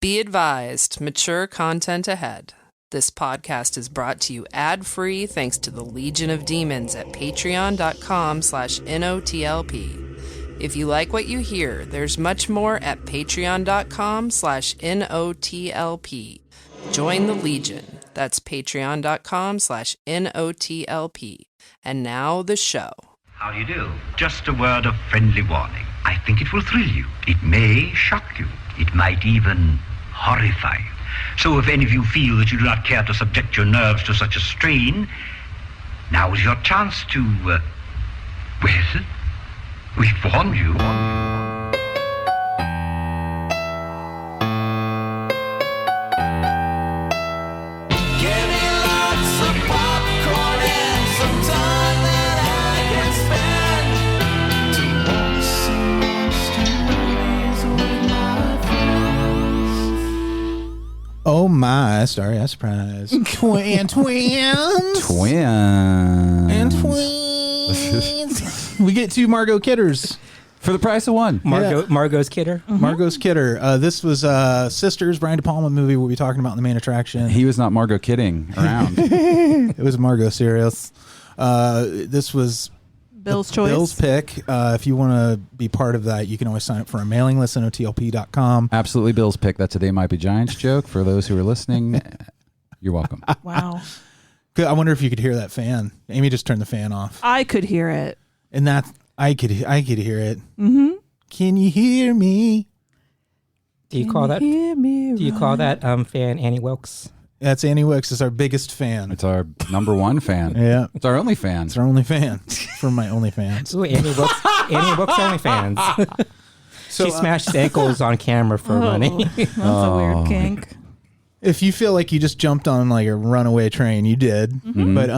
Be advised, mature content ahead. This podcast is brought to you ad-free thanks to the Legion of Demons at patreon.com/NOTLP. If you like what you hear, there's much more at patreon.com/NOTLP. Join the Legion. That's patreon.com/NOTLP. And now the show. How do you do? Just a word of friendly warning. I think it will thrill you. It may shock you. It might even horrify you. So if any of you feel that you do not care to subject your nerves to such a strain, now is your chance to, well, we've warned you. Oh my, sorry, I surprised. Twins. Twins. We get two Margot Kidders. For the price of one. Margot's Kidder. Mm-hmm. Margot's Kidder. This was Sisters, Brian De Palma movie we'll be talking about in the main attraction. He was not Margot kidding around. It was Margot serious. This was Bill's choice. Bill's pick. If you want to be part of that, you can always sign up for a mailing list on OTLP.com. Absolutely Bill's pick. That's a They Might Be Giants joke. For those who are listening, you're welcome. Wow. I wonder if you could hear that fan. Amy just turned the fan off. I could hear it. And I could hear it. Mm-hmm. Can you hear me? Do you call that fan Annie Wilkes? That's Annie Wilkes is our biggest fan. It's our number one fan. Yeah. It's our only fan. It's our only fan. From my only fans. Ooh, Annie Wilkes only fans. So, she smashed ankles on camera for money. That's a weird kink. If you feel like you just jumped on like a runaway train, you did. Mm-hmm. But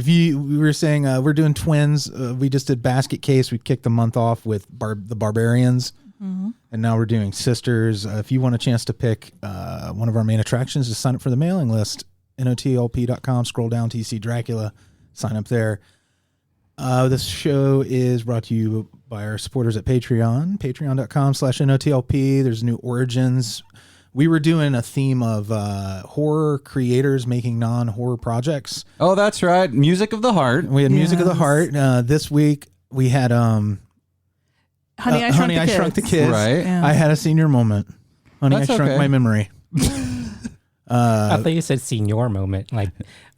we were saying we're doing Twins. We just did Basket Case. We kicked the month off with the Barbarians. Mm-hmm. And now we're doing Sisters. If you want a chance to pick one of our main attractions, just sign up for the mailing list. NOTLP.com. Scroll down to see Dracula. Sign up there. This show is brought to you by our supporters at Patreon. Patreon.com/NOTLP. There's new Origins. We were doing a theme of horror creators making non-horror projects. Oh, that's right. Music of the Heart. We had Music of the Heart. This week we had Honey, I Shrunk the Kids. Right. Yeah. I had a senior moment. Honey, That's I Shrunk okay. my memory. I thought you said senior moment. Like,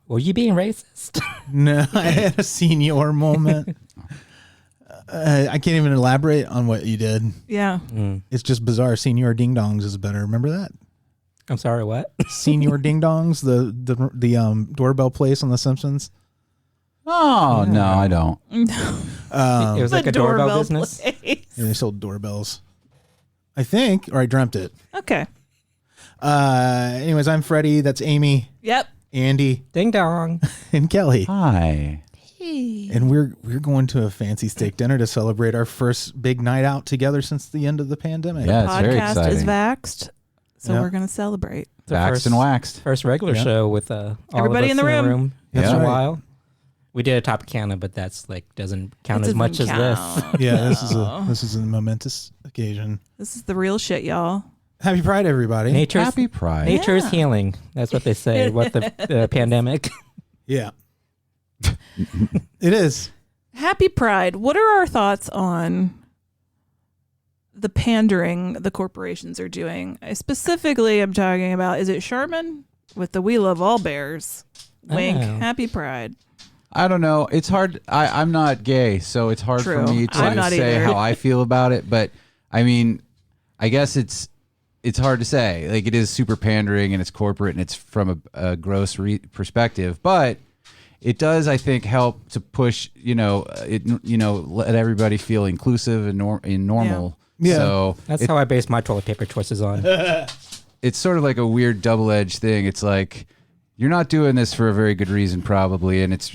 were you being racist? No, I had a senior moment. I can't even elaborate on what you did. Yeah. It's just bizarre. Senior Ding Dongs is better. Remember that? I'm sorry, what? Senior Ding Dongs, the doorbell place on The Simpsons. Oh, no, I don't. It was like a doorbell business. Yeah, they sold doorbells. I think, or I dreamt it. Okay. Anyways, I'm Freddy. That's Amy, Yep. Andy, Ding dong. and Kelly. Hi. And we're going to a fancy steak dinner to celebrate our first big night out together since the end of the pandemic. Yeah, it's very Podcast exciting. is vaxxed, so Yeah. we're going to celebrate. Waxed and waxed. First regular show with all Everybody of us in the room. That's That's a right. while. We did a Topicana, but that's like doesn't count It as much doesn't as count. Yeah, this is a momentous occasion. This is the real shit, y'all. Happy Pride, everybody. this. Happy Pride. Nature's Yeah. healing. That's what they say. What the pandemic. Yeah. It is. Happy Pride. What are our thoughts on the pandering the corporations are doing? Specifically, I'm talking about, is it Sherman with the We Love All Bears? Wink. Oh. Happy Pride. I don't know. It's hard. I'm not gay, so it's hard True. for me I'm to not say either. how I feel about it. But I mean, I guess it's hard to say. Like, it is super pandering and it's corporate and it's from a gross perspective. But it does, I think, help to push. Let everybody feel inclusive and normal. Yeah. So That's how I base my toilet paper choices on. it's sort of like a weird double-edged thing. It's like, you're not doing this for a very good reason, probably, and it's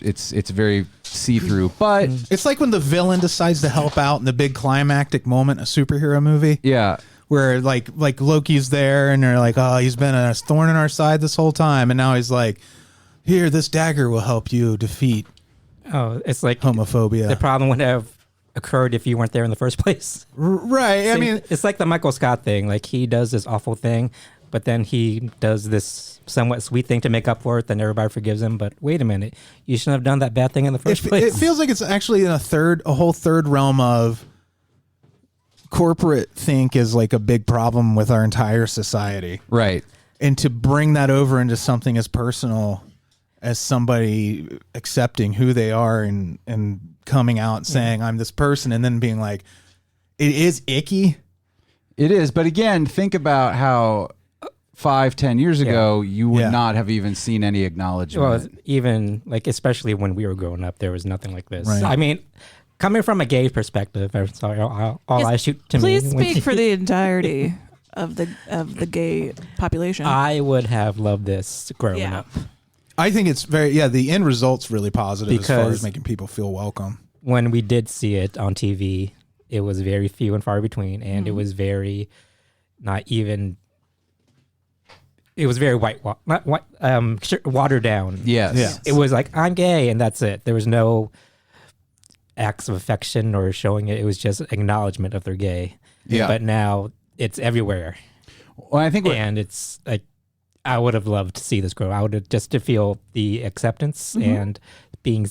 very see-through. But It's like when the villain decides to help out in the big climactic moment in a superhero movie. yeah, Where like Loki's there and they're like, oh, he's been a thorn in our side this whole time, and now he's like, here, this dagger will help you defeat Oh, it's like homophobia. the problem would have occurred if you weren't there in the first place. Right. I mean, it's like the Michael Scott thing. Like, he does this awful thing, but then he does this somewhat sweet thing to make up for it, then everybody forgives him. But wait a minute, you shouldn't have done that bad thing in the first place. It feels like it's actually in a whole third realm of corporate think is like a big problem with our entire society. Right. And to bring that over into something as personal as somebody accepting who they are and coming out and saying, I'm this person, and then being like, it is icky. It is. But again, think about how 5-10 years ago, you would not have even seen any acknowledgement. Well, even like, especially when we were growing up, there was nothing like this. Right. I mean, coming from a gay perspective, I'm sorry, all I shoot to Please me. speak for the entirety of the gay population. I would have loved this growing up. I think it's the end result's really positive as far Because as making people feel welcome. When we did see it on TV, it was very few and far between, and it was very it was very watered down. Yes. Yeah. It was like, I'm gay, and that's it. There was no acts of affection or showing it. It was just acknowledgement of they're gay. Yeah. But now it's everywhere. Well, I think And it's like, I would have loved to see this grow. I would have just to feel the acceptance and being,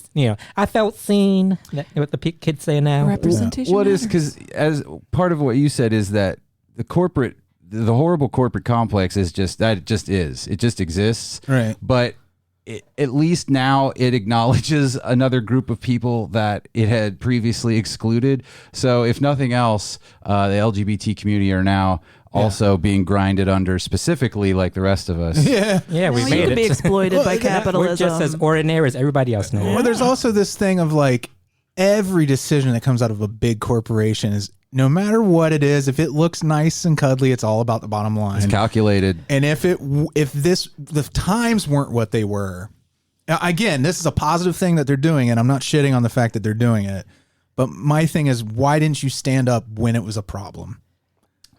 I felt seen. What the kids say now. Representation. What is, because as part of what you said is that the horrible corporate complex is just, that it just is. It just exists. Right. But at least now it acknowledges another group of people that it had previously excluded. So if nothing else, the LGBT community are now also being grinded under, specifically like the rest of us. Yeah. Yeah, we you made could it. be exploited by We're capitalism. just as ordinary as everybody else now. Well, there's also this thing of like every decision that comes out of a big corporation is, no matter what it is, if it looks nice and cuddly, it's all about the bottom line. It's calculated. And if the times weren't what they were, again, this is a positive thing that they're doing, and I'm not shitting on the fact that they're doing it. But my thing is, why didn't you stand up when it was a problem?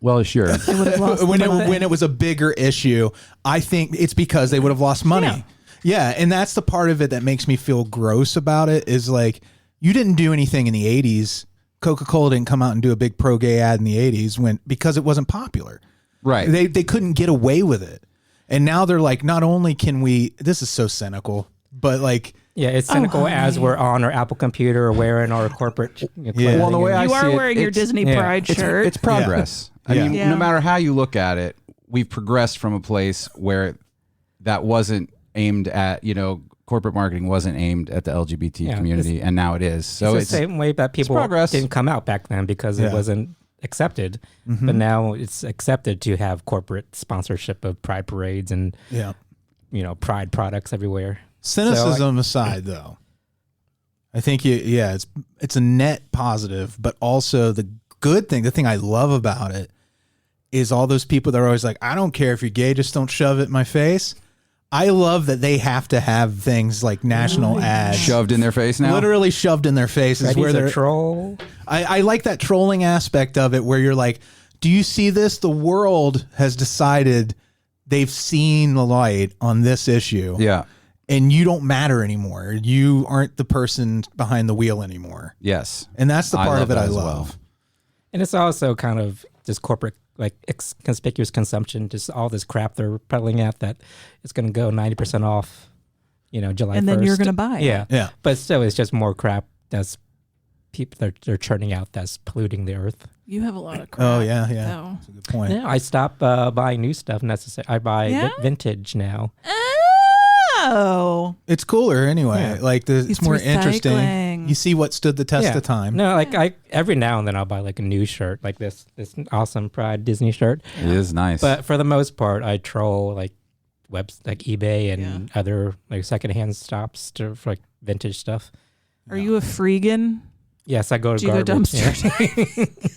Well, sure. when it was a bigger issue, I think it's because they would have lost money. Yeah, and that's the part of it that makes me feel gross about it, is like, you didn't do anything in the 80s. Coca-Cola didn't come out and do a big pro-gay ad in the 80s because it wasn't popular. Right. They couldn't get away with it. And now they're like, not only can we, this is so cynical, but like, yeah, it's cynical as we're on our Apple computer or wearing our corporate clothing. Well, the way you I are see wearing it, your Disney Pride shirt. It's progress. I mean, no matter how you look at it, we've progressed from a place where that wasn't aimed at, corporate marketing wasn't aimed at the LGBT community, and now it is. So it's the same way that people didn't come out back then because it wasn't accepted, but now it's accepted to have corporate sponsorship of pride parades and pride products everywhere. Cynicism aside, though, I think it's a net positive, but also the good thing, the thing I love about it is all those people that are always like, I don't care if you're gay, just don't shove it in my face. I love that they have to have things like national ads shoved in their face now. Literally shoved in their faces. Freddy's where they're a troll. I like that trolling aspect of it, where you're like, do you see this? The world has decided they've seen the light on this issue. Yeah. And you don't matter anymore. You aren't the person behind the wheel anymore. Yes. And that's the part of it I love. Well. And it's also kind of just corporate, like conspicuous consumption, just all this crap they're peddling at that it's going to go 90% off, July 1st. And then you're going to buy it. Yeah. But still, it's just more crap that's people they're churning out that's polluting the earth. You have a lot of crap. Oh, yeah. So. That's a good point. Yeah, I stopped buying new stuff necessarily. I buy vintage now. Oh. It's cooler anyway. Yeah. Like it's more interesting. recycling. You see what stood the test of time. No, like I every now and then I'll buy like a new shirt, like this awesome Pride Disney shirt. It is nice. But for the most part, I troll like webs like eBay and other like secondhand shops for like vintage stuff. Are you a freegan? Yes, I go to Do you go garbage. dumpster?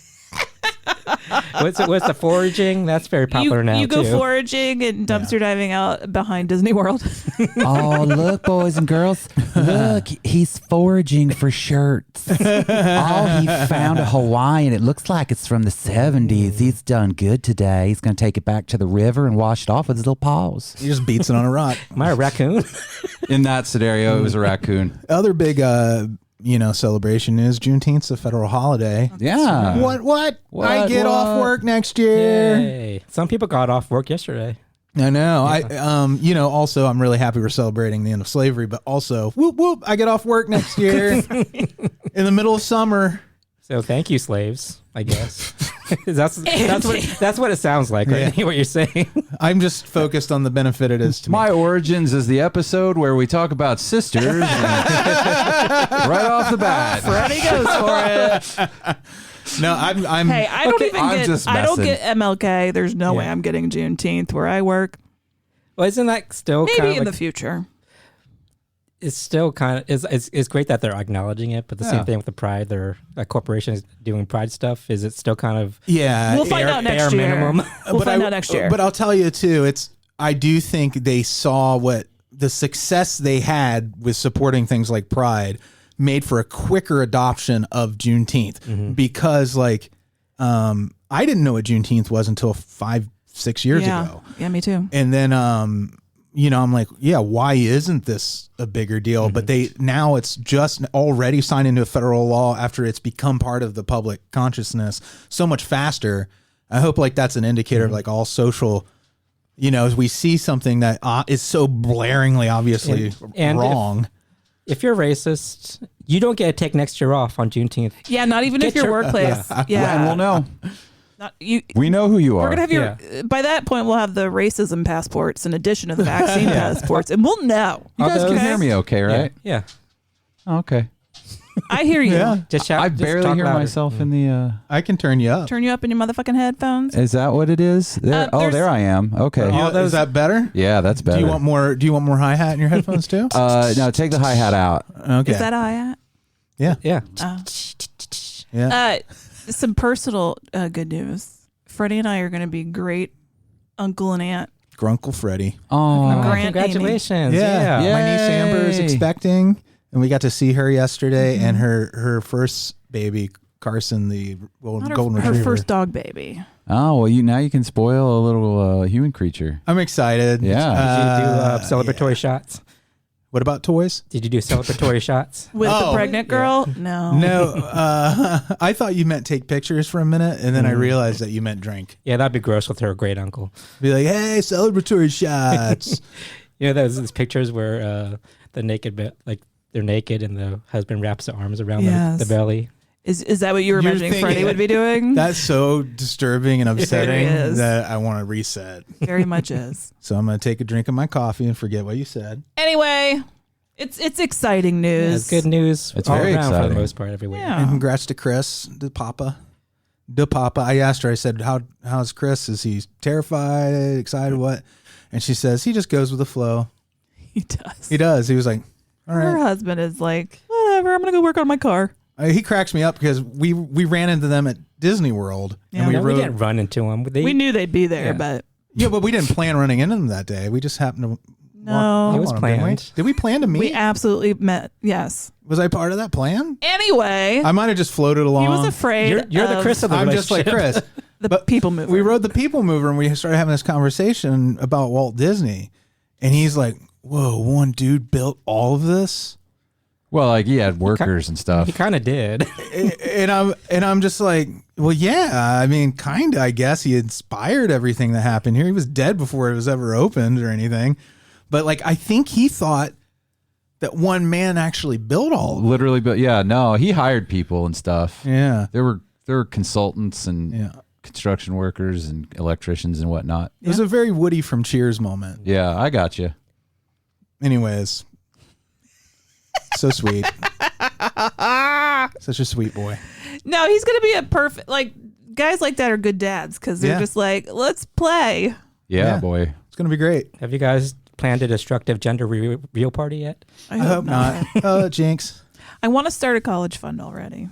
What's the foraging? That's very popular now. You go too. foraging and dumpster diving out behind Disney World. Oh, look, boys and girls. Look, he's foraging for shirts. Oh, he found a Hawaiian. It looks like it's from the 70s. He's done good today. He's going to take it back to the river and wash it off with his little paws. He just beats it on a rock. Am I a raccoon? in that scenario, it was a raccoon. Other big celebration news. Juneteenth's a federal holiday. Yeah. What? I get off work next year. Yay. Some people got off work yesterday. I know. Yeah. Also, I'm really happy we're celebrating the end of slavery, but also, whoop, whoop, I get off work next year in the middle of summer. So thank you, slaves, I guess. that's what it sounds like, right? Yeah. What you're saying. I'm just focused on the benefit it is to me. My Origins is the episode where we talk about sisters. Right off the bat. Freddy goes for it. No, I'm. Hey, I don't get MLK. There's no way I'm getting Juneteenth where I work. Well, isn't that still maybe in the future? It's still kind of it's great that they're acknowledging it, but the same thing with the Pride. A corporation is doing Pride stuff. Is it still kind of we'll find out next year. Minimum? We'll find out next year. But I'll tell you too. I do think they saw what the success they had with supporting things like Pride made for a quicker adoption of Juneteenth because I didn't know what Juneteenth was until 5-6 years ago. Yeah, me too. And then, I'm like, why isn't this a bigger deal? But now it's just already signed into a federal law after it's become part of the public consciousness so much faster. I hope that's an indicator of all social, as we see something that is so blaringly obviously wrong. If you're racist, you don't get to take next year off on Juneteenth. Yeah, not even if your workplace. Yeah. And we'll know. We know who you are. We're going to have by that point, we'll have the racism passports in addition to the vaccine passports, and we'll know. You guys can hear me okay, right? Yeah. Oh, okay. I hear you. Yeah. Just shout. I barely hear myself in the... I can turn you up. Turn you up in your motherfucking headphones. Is that what it is? There, there I am. Okay. Is that better? Yeah, that's better. Do you want more hi-hat in your headphones too? No, take the hi-hat out. Okay. Is that hi-hat? Yeah. Yeah. Yeah. Some personal good news. Freddie and I are going to be great uncle and aunt. Grunkle Freddie. Oh, congratulations. Yeah. My niece Amber is expecting, and we got to see her yesterday, and her first baby, Carson, the golden retriever. Her first dog baby. Oh, well, now you can spoil a little human creature. I'm excited. Yeah. Did you do celebratory shots? What about toys? Did you do celebratory shots? With the pregnant girl? Yeah. No. I thought you meant take pictures for a minute, and then I realized that you meant drink. Yeah, that'd be gross with her great uncle. Be like, hey, celebratory shots. Those pictures where the naked, they're naked and the husband wraps the arms around the belly. Is that what you were imagining Freddie would be doing? That's so disturbing and upsetting that I want to reset. Very much is. So I'm going to take a drink of my coffee and forget what you said. Anyway, it's exciting news. Yeah, it's good news. It's very exciting for the most part everywhere. Yeah. And congrats to Chris, the Papa. I asked her, I said, how's Chris? Is he terrified, excited, what? And she says, he just goes with the flow. He does. He does. He was like, all right. Her husband is like, whatever, I'm going to go work on my car. He cracks me up because we ran into them at Disney World. Yeah. And we didn't run into them. We knew they'd be there, but... Yeah, but we didn't plan running into them that day. We just happened to... No. It was planned. Did we plan to meet? We absolutely met, yes. Was I part of that plan? Anyway. I might have just floated along. He was afraid You're the Chris of the I'm just like Chris. The people mover. We rode the people mover and we started having this conversation about Walt Disney. And he's like, whoa, one dude built all of this? Well, he had workers and stuff. He kind of did. and I'm just like, well, yeah, I mean, kind of, I guess he inspired everything that happened here. He was dead before it was ever opened or anything. But I think he thought that one man actually built all of it. Literally built. Yeah, no, he hired people and stuff. Yeah. There were consultants and construction workers and electricians and whatnot. It was a very Woody from Cheers moment. Yeah, I got you. Anyways. So sweet. Such a sweet boy. No, he's going to be a perfect, guys like that are good dads because they're just like, let's play. Yeah, boy. It's going to be great. Have you guys planned a destructive gender reveal party yet? I hope not. Oh, jinx. I want to start a college fund already.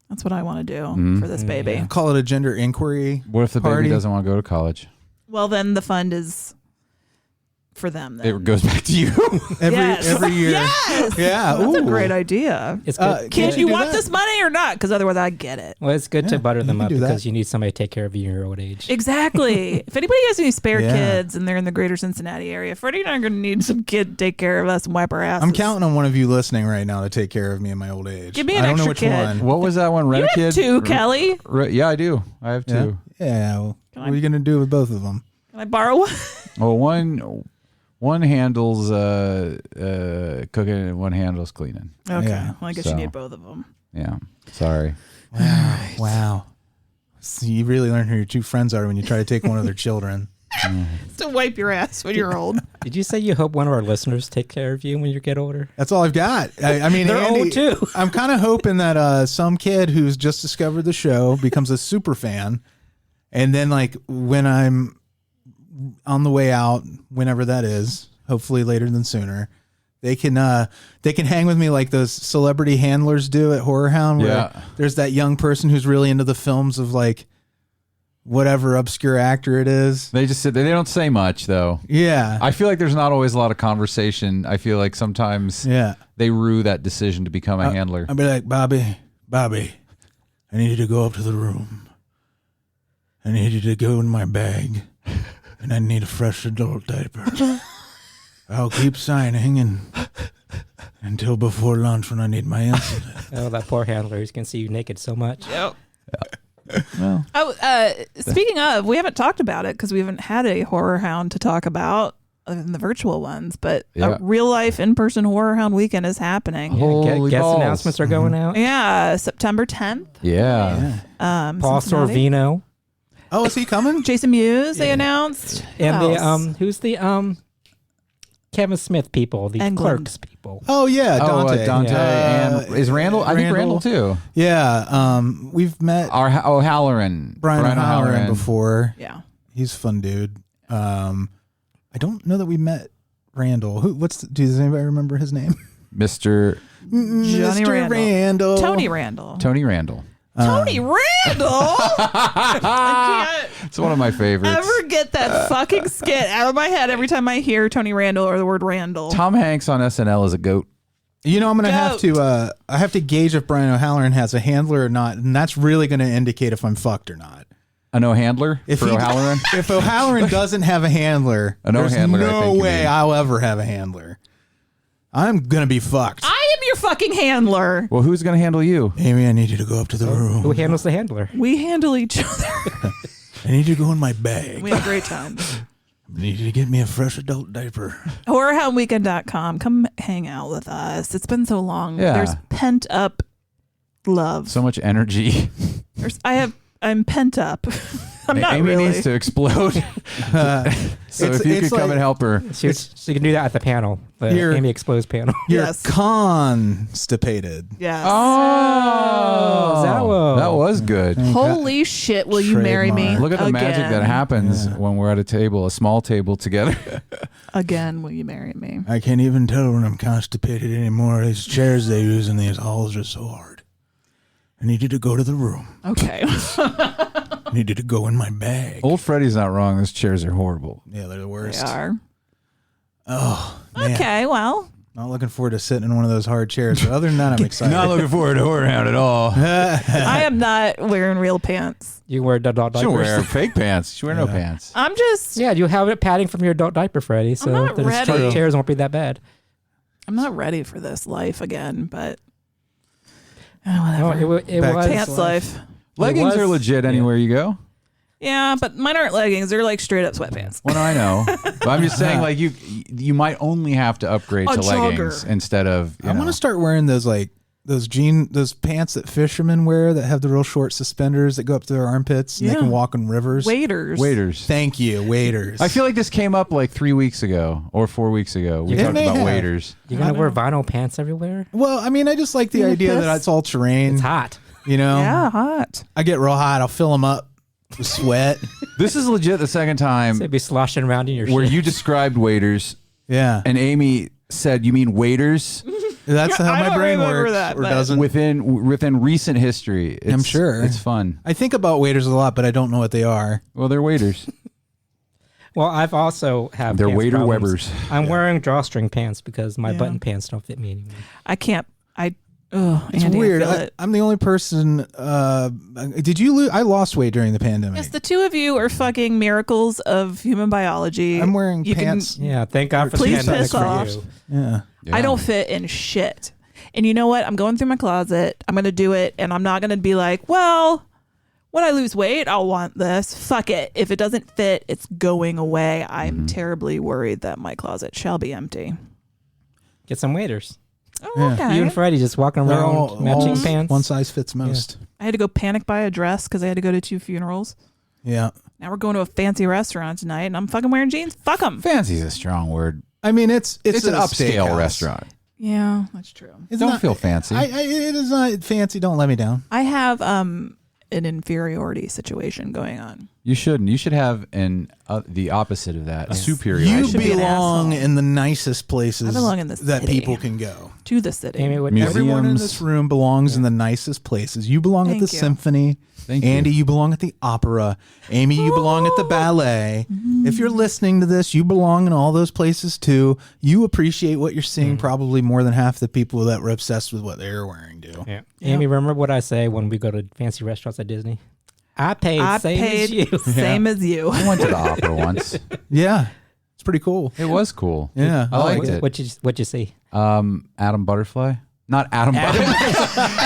That's what I want to do for this baby. Yeah. Call it a gender inquiry. What if the party? baby doesn't want to go to college? Well, then the fund is for them. Then. It goes back to you. every year. Yes. Yeah. That's a Ooh. great idea. It's good. Kid, you want that? this money or not? Because otherwise I get it. Well, it's good to butter them you up can do that. because you need somebody to take care of you in your old age. Exactly. If anybody has any spare Yeah. kids and they're in the greater Cincinnati area, Freddie and I are going to need some kid to take care of us and wipe our asses. I'm counting on one of you listening right now to take care of me in my old age. Give me an I don't know extra which kid. one. What was that one? You Rent a have kid? two, Kelly. Yeah, I do. I have Yeah. two. Yeah. Well, what are you going to do with both of them? Can I borrow one? Well, one handles cooking and one handles cleaning. Okay. Yeah. Well, I guess So. you need both of them. Yeah. Sorry. Wow. So you really learn who your two friends are when you try to take one of their children. To wipe your ass when you're old. Did you say you hope one of our listeners take care of you when you get older? That's all I've got. I mean, They're Andy, old too. I'm kind of hoping that some kid who's just discovered the show becomes a super fan, and then like when I'm on the way out, whenever that is, hopefully later than sooner, they can hang with me like those celebrity handlers do at Horror Hound, where Yeah. there's that young person who's really into the films of like whatever obscure actor it is. They just sit there. They don't say much though. Yeah. I feel like there's not always a lot of conversation. I feel like sometimes Yeah. they rue that decision to become a handler. I'll be like, Bobby, I need you to go up to the room. I need you to go in my bag, and I need a fresh adult diaper. I'll keep signing until before lunch when I need my insulin. Oh, that poor handler who's going to see you naked so much. Yep. Well, Speaking of, we haven't talked about it because we haven't had a Horror Hound to talk about other than the virtual ones, but Yeah. a real life in-person Horror Hound weekend is happening. Holy Guest balls. announcements are going out. Yeah, September 10th. yeah. Paul Cincinnati. Sorvino. Oh, is he coming? Jason Mewes, they announced. And Who the else? who's the Kevin Smith people, the Englund. Clerks people. Oh yeah, Dante. Dante and is Randall? I think Randall too. Yeah, we've met Halloran. Brian O'Halloran before. Yeah. He's a fun dude. I don't know that we met Randall. Does anybody remember his name? Mr. Johnny Mr. Randall. Tony Randall. Tony Randall. Tony Randall? I It's one of my can't favorites. ever get that fucking skit out of my head every time I hear Tony Randall or the word Randall. Tom Hanks on SNL is a goat. You know, I'm going to have Goat. to I have to gauge if Brian O'Halloran has a handler or not, and that's really going to indicate if I'm fucked or not. A no handler for O'Halloran? If O'Halloran doesn't have a handler, A no there's handler, I no think you way mean. I'll ever have a handler. I'm going to be fucked. I am your fucking handler. Well, who's going to handle you? Amy, I need you to go up to the room. Who handles the handler? We handle each other. I need you to go in my bag. We have great times. I need you to get me a fresh adult diaper. HorrorHoundWeekend.com. Come hang out with us. It's been so long. Yeah. There's pent up love. So much energy. I'm pent up. I'm not Amy really. needs to explode. So if you could come and help her. She can do that at the panel, the Here. Amy Explodes panel. You're Yes. constipated. Yes. Oh, That was good. Holy shit, will you marry me? Trademark. Look at the magic that Again. happens when we're at a table, a small table together. Again, will you marry me? I can't even tell when I'm constipated anymore. These chairs they use in these halls are so hard. I need you to go to the room. Okay. I need you to go in my bag. Old Freddy's not wrong. Those chairs are horrible. Yeah, they're the They worst. are. Oh, man. Okay, well. Not looking forward to sitting in one of those hard chairs. But other than that, I'm excited. Not looking forward to Horror Hound at all. I am not wearing real pants. You wear adult She wear diapers. fake pants. She wear no pants. I'm just Yeah, you have it padding from your adult diaper, Freddie. So not the ready. chairs won't be that bad. I'm not ready for this life again, but Oh, whatever. it Back to was Pants life. Leggings was- are legit anywhere you go. Yeah, but mine aren't leggings. They're like straight up sweatpants. Well, no, I know. But I'm just saying, like, you might only have to upgrade A to leggings jogger. instead of, I want to start wearing those those pants that fishermen wear that have the real short suspenders that go up to their armpits and they Yeah. can walk in rivers. Waiters. waiters. Thank you, waiters. I feel like this came up like 3 weeks ago or 4 weeks ago. We It talked may about have. waiters. You're going to wear vinyl pants everywhere? Well, I mean, I just like the idea that it's all terrain. It's hot. You know, Yeah, hot. I get real hot. I'll fill them up with sweat. This is legit the second time They'd be sloshing around in your where shit. you described waiters Yeah, and Amy said, "You mean waiters?" that's Yeah, how I my don't brain remember works. that, or but- doesn't. within recent history. I'm sure it's fun. I think about waiters a lot, but I don't know what they are. Well, they're waiters. Well, I've also have. They're pants Wader problems. Webbers. I'm wearing drawstring pants because my button pants don't fit me anymore. I can't. It's Andy, weird. I feel it. I'm the only person. Did you lose? I lost weight during the pandemic. Yes, the two of you are fucking miracles of human biology. I'm wearing You can- pants. Yeah, thank God for the Please pandemic piss for off. you. Yeah. Yeah. I don't fit in shit. And you know what? I'm going through my closet. I'm going to do it. And I'm not going to be like, well, when I lose weight, I'll want this. Fuck it. If it doesn't fit, it's going away. I'm terribly worried that my closet shall be empty. Get some waiters. Oh, okay. You and Freddy just walking They're around all matching pants. One size fits most. I had to go panic buy a dress because I had to go to 2 funerals. Yeah. Now we're going to a fancy restaurant tonight, and I'm fucking wearing jeans. Fuck them. Fancy is a strong word. I mean, it's It's a an upscale steakhouse. restaurant. Yeah, that's true. It's Don't not- feel fancy. it is not fancy. Don't let me down. I have an inferiority situation going on. You shouldn't. You should have the opposite of that. A superior. You should be an belong asshole. in the nicest places I belong in the that city. people can go. To the city. Amy, what, Museums. Everyone in this room belongs in the nicest places. You belong at the Thank you. symphony. Thank you. Andy, you belong at the opera. Amy, you belong at the ballet. If you're listening to this, you belong in all those places too. You appreciate what you're seeing probably more than half the people that were obsessed with what they're wearing do. yeah. Amy, remember what I say when we go to fancy restaurants at Disney? I paid same as you. Same as you. I went to the opera once. Yeah. It's pretty cool. It was cool. Yeah. I liked it. What'd you see? Adam Butterfly. Not Adam Butterfly.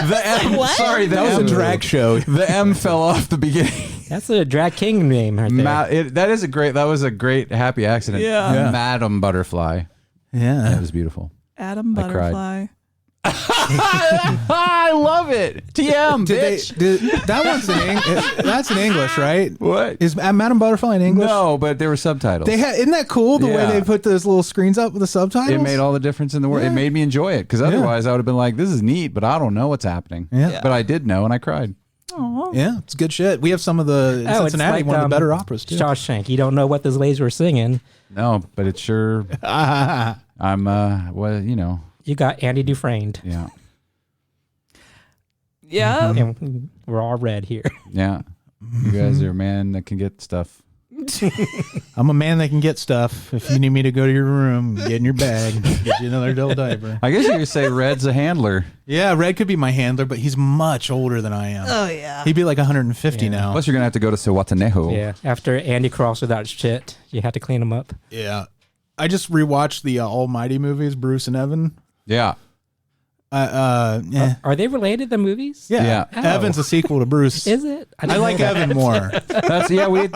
The M. What? Sorry, That was a drag show. The M fell off the beginning. That's a drag king name right there. That was a great happy accident. Yeah. Madam Butterfly. Yeah. That was beautiful. Adam I cried. Butterfly. I love it. TM, bitch. That one's that's in English, right? What? Is Madam Butterfly in English? No, but there were subtitles. Isn't that cool the way Yeah. they put those little screens up with the subtitles? It made all the difference in the world. Yeah. It made me enjoy it because otherwise I would have been like, this is neat, but I don't know what's happening. Yeah. But I did know and I cried. Oh. Yeah, it's good shit. We have some of the in Cincinnati, one of the better operas too. Shawshank. You don't know what those ladies were singing. No, but it's sure. I'm, well, you know, You got Andy Dufresne. yeah. Yeah. And we're all red here. Yeah. You guys are a man that can get stuff. I'm a man that can get stuff. If you need me to go to your room, get in your bag, get you another double diaper. I guess you could say Red's a handler. Yeah, Red could be my handler, but he's much older than I am. Oh, yeah. He'd be like 150 Yeah. now. Plus, you're going to have to go to Sewatanejo. Yeah. After Andy Krause without shit, you had to clean him up. Yeah. I just rewatched the Almighty movies, Bruce and Evan. Yeah. Yeah. Are they related, the movies? Yeah. Oh. Evan's a sequel to Bruce. Is it? I didn't like know that. Evan more. That's, yeah, we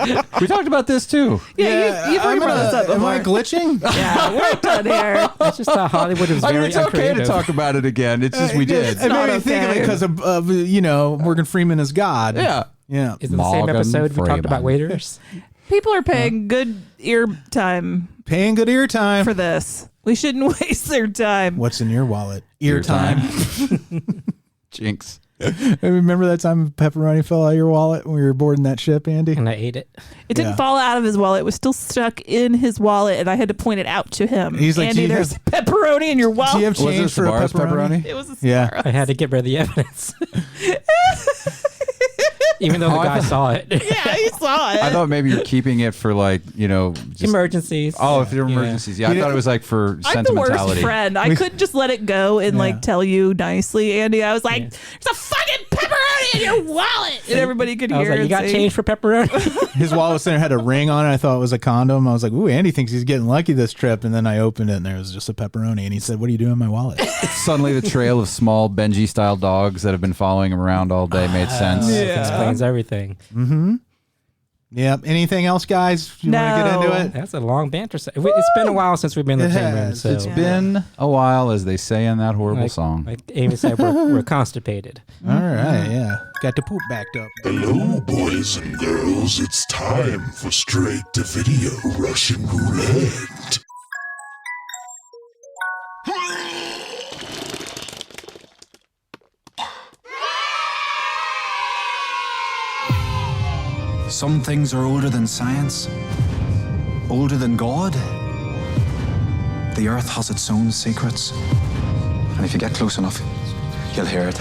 talked about this too. Yeah, you've already brought this up Am before. I glitching? Yeah, we're done here. It's just how Hollywood is I very mean, it's okay to uncreative. talk about it again. It's just we did. It made me think of it okay. because of Morgan Freeman as God. Yeah. Yeah. Is it the same Morgan episode we talked about Freeman. waiters? People are paying good ear time Paying good ear time. for this. We shouldn't waste their time. What's in your wallet? Ear time. Jinx. Remember that time pepperoni fell out of your wallet when we were boarding that ship, Andy? And I ate it. It didn't Yeah. fall out of his wallet. It was still stuck in his wallet, and I had to point it out to him. He's like, Andy, "Do you there's have- pepperoni in your wallet. Do you have Was change this for a Sabar's pepperoni? It was a Yeah. Sbarro. I had to get rid of the evidence. Even though the guy saw it. Yeah, he saw it. I thought maybe you're keeping it for like, just, Emergencies. oh, if there are Yeah. emergencies. Yeah, I thought it was like for I'm the worst sentimentality. friend. I couldn't just let it go and Yeah. like tell you nicely, Andy. I was like, Yeah. "There's a fucking pepperoni in your wallet," and everybody could I was hear. like, you and got see. change for pepperoni? His wallet center had a ring on it. I thought it was a condom. I was like, ooh, Andy thinks he's getting lucky this trip. And then I opened it and there was just a pepperoni. And he said, what do you do in my wallet? Suddenly the trail of small Benji-style dogs that have been following him around all day made sense. Explains everything. Yep. Anything else, guys? You want to get No. into it? That's a long banter. It's been a while since we've been in the It same room. has. So, It's Been a while, as they say in that horrible song. like Amy said, we're constipated. All right. Yeah. Got the poop backed up. Hello, boys and girls. It's time for Straight-to-Video Russian Roulette. Some things are older than science, older than God. The earth has its own secrets, and if you get close enough, you'll hear it.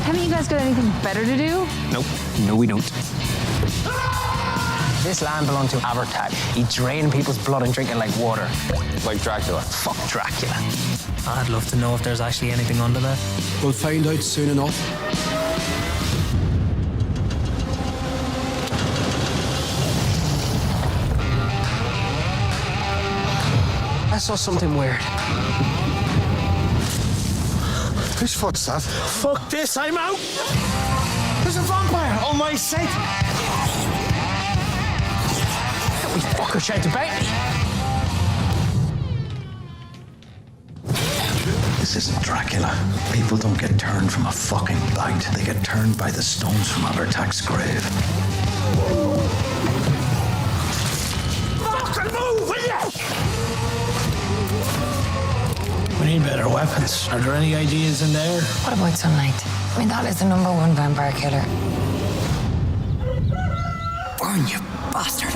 Haven't you guys got anything better to do? Nope. No, we don't. This land belonged to Abertag. He drained people's blood and drink it like water. Like Dracula. Fuck Dracula. I'd love to know if there's actually anything under there. We'll find out soon enough. I saw something weird. Whose foot's that? Fuck this, I'm out! There's a vampire on my side! We fucker tried to bite me! This isn't Dracula. People don't get turned from a fucking bite. They get turned by the stones from Abertag's grave. Fucking move, will you? We need better weapons. Are there any ideas in there? What about sunlight? I mean, that is the #1 vampire killer. Burn, you bastard.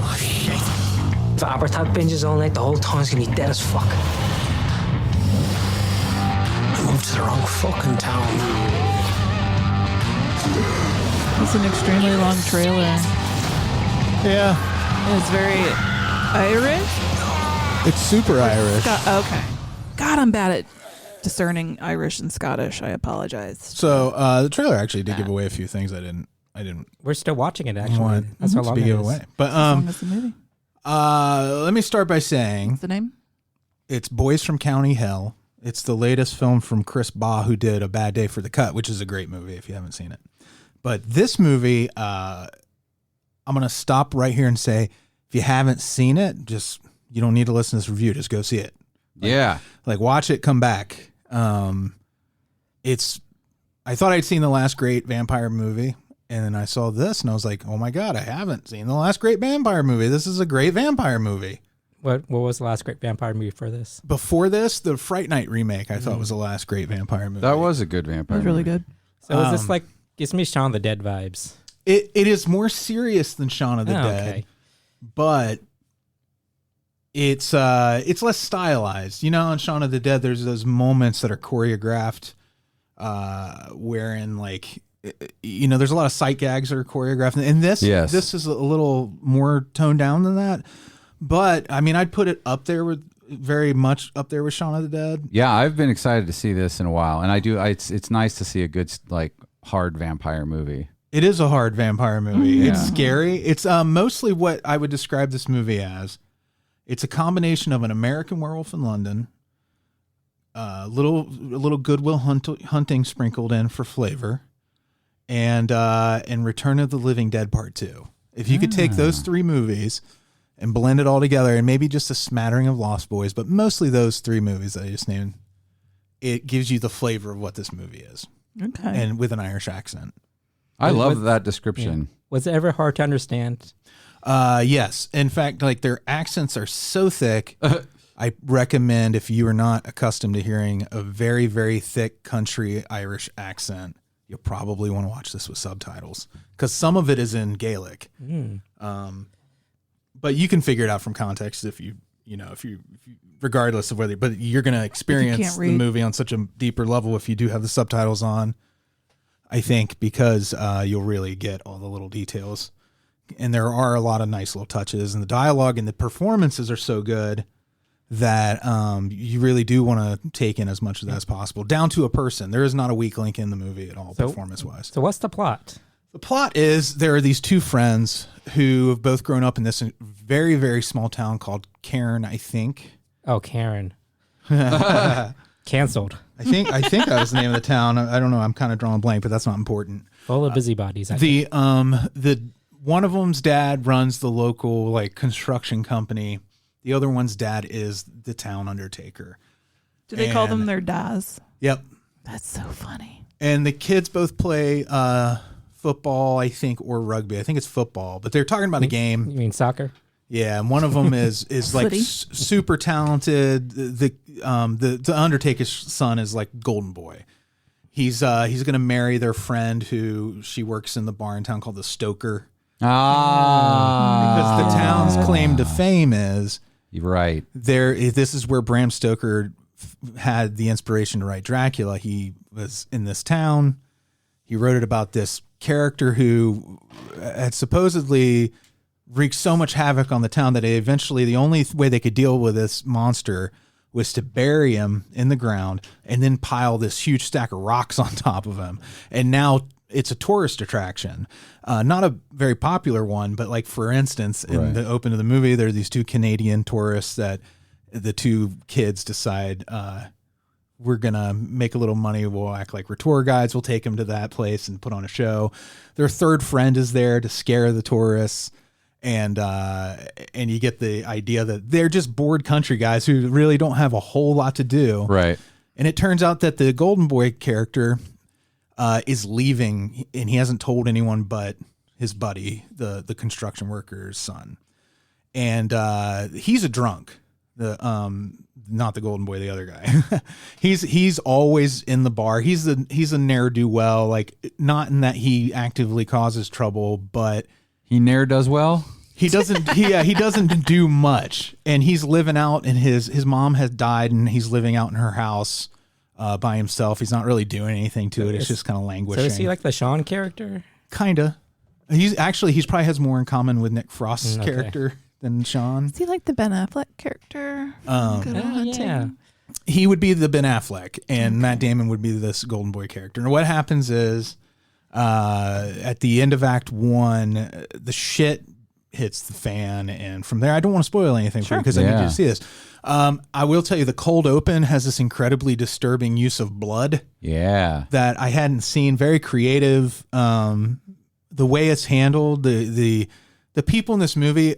Oh, shit. If Abertag binges all night, the whole town's gonna be dead as fuck. I moved to the wrong fucking town. It's an extremely long trailer. Yeah. It's very Irish. It's super Irish. Okay. God, I'm bad at discerning Irish and Scottish. I apologize. So the trailer actually did give away a few things I didn't. We're still watching it actually. want That's how to long be it given is. away. But As long as the movie. let me start by saying What's the name? it's Boys from County Hell. It's the latest film from Chris Baugh, who did A Bad Day for the Cut, which is a great movie if you haven't seen it. But this movie, I'm going to stop right here and say, if you haven't seen it, you don't need to listen to this review. Just go see it. Like watch it, come back. I thought I'd seen the last great vampire movie, and then I saw this, and I was like, oh my God, I haven't seen the last great vampire movie. This is a great vampire movie. What was the last great vampire movie for this? Before this, the Fright Night remake, I thought was the last great vampire movie. That was a good vampire That was really movie. good. So is this like, gives me Shaun of the Dead vibes? It is more serious than Shaun of the Dead, okay. but it's less stylized. You know, in Shaun of the Dead, there's those moments that are choreographed, wherein like, you know, there's a lot of sight gags that are choreographed. And this is a little more toned down than that. But I mean, I'd put it very much up there with Shaun of the Dead. Yeah, I've been excited to see this in a while, and it's nice to see a good like hard vampire movie. It is a hard vampire movie. It's scary. It's mostly what I would describe this movie as. It's a combination of an American Werewolf in London, a little Goodwill Hunting sprinkled in for flavor, and Return of the Living Dead Part 2. If you could take those three movies and blend it all together, and maybe just a smattering of Lost Boys, but mostly those three movies that I just named, it gives you the flavor of what this movie is. Okay. And with an Irish accent. I love that description. Yeah. Was it ever hard to understand? Yes. In fact, like their accents are so thick. I recommend, if you are not accustomed to hearing a very, very thick country Irish accent, you'll probably want to watch this with subtitles, because some of it is in Gaelic. But you can figure it out from context if you regardless of whether, but you're going to experience the movie on such a deeper level if you do have the subtitles on, I think, because you'll really get all the little details. And there are a lot of nice little touches, and the dialogue and the performances are so good that you really do want to take in as much of that as possible, down to a person. There is not a weak link in the movie at all, performance-wise. So what's the plot? The plot is there are these two friends who have both grown up in this very, very small town called Cairn, I think. Oh, Karen. Canceled. I think that was the name of the town. I don't know. I'm kind of drawing a blank, but that's not important. Full of busybodies. The one of them's dad runs the local like construction company. The other one's dad is the town undertaker. Do they call them their dads? Yep. That's so funny. And the kids both play football, I think, or rugby. I think it's football, but they're talking about a game. You mean soccer? Yeah, and one of them is like super talented. The Undertaker's son is like golden boy. He's going to marry their friend who she works in the bar in town called the Stoker. Because the town's claim to fame is right there. This is where Bram Stoker had the inspiration to write Dracula. He was in this town. He wrote it about this character who had supposedly wreaked so much havoc on the town that eventually the only way they could deal with this monster was to bury him in the ground and then pile this huge stack of rocks on top of him. And now it's a tourist attraction. Not a very popular one, but like, for instance, in the open of the movie, there are these two Canadian tourists that the two kids decide, we're going to make a little money. We'll act like we're tour guides. We'll take them to that place and put on a show. Their third friend is there to scare the tourists. And you get the idea that they're just bored country guys who really don't have a whole lot to do. Right. And it turns out that the Golden Boy character is leaving, and he hasn't told anyone but his buddy, the construction worker's son. And he's a drunk. Not the Golden Boy, the other guy. he's always in the bar. He's a ne'er-do-well, like, not in that he actively causes trouble, but he ne'er does well. He doesn't. He doesn't do much, and he's living out. And his mom has died, and he's living out in her house by himself. He's not really doing anything to it. It's just kind of languishing. So is he like the Sean character? Kinda. He probably has more in common with Nick Frost's character than Sean. Is he like the Ben Affleck character? Yeah. He would be the Ben Affleck, and Matt Damon would be this Golden Boy character. And what happens is, at the end of Act 1, the shit hits the fan, and from there, I don't want to spoil anything for you because I need you to see this. I will tell you, the cold open has this incredibly disturbing use of blood. Yeah, that I hadn't seen. Very creative. The way it's handled, the people in this movie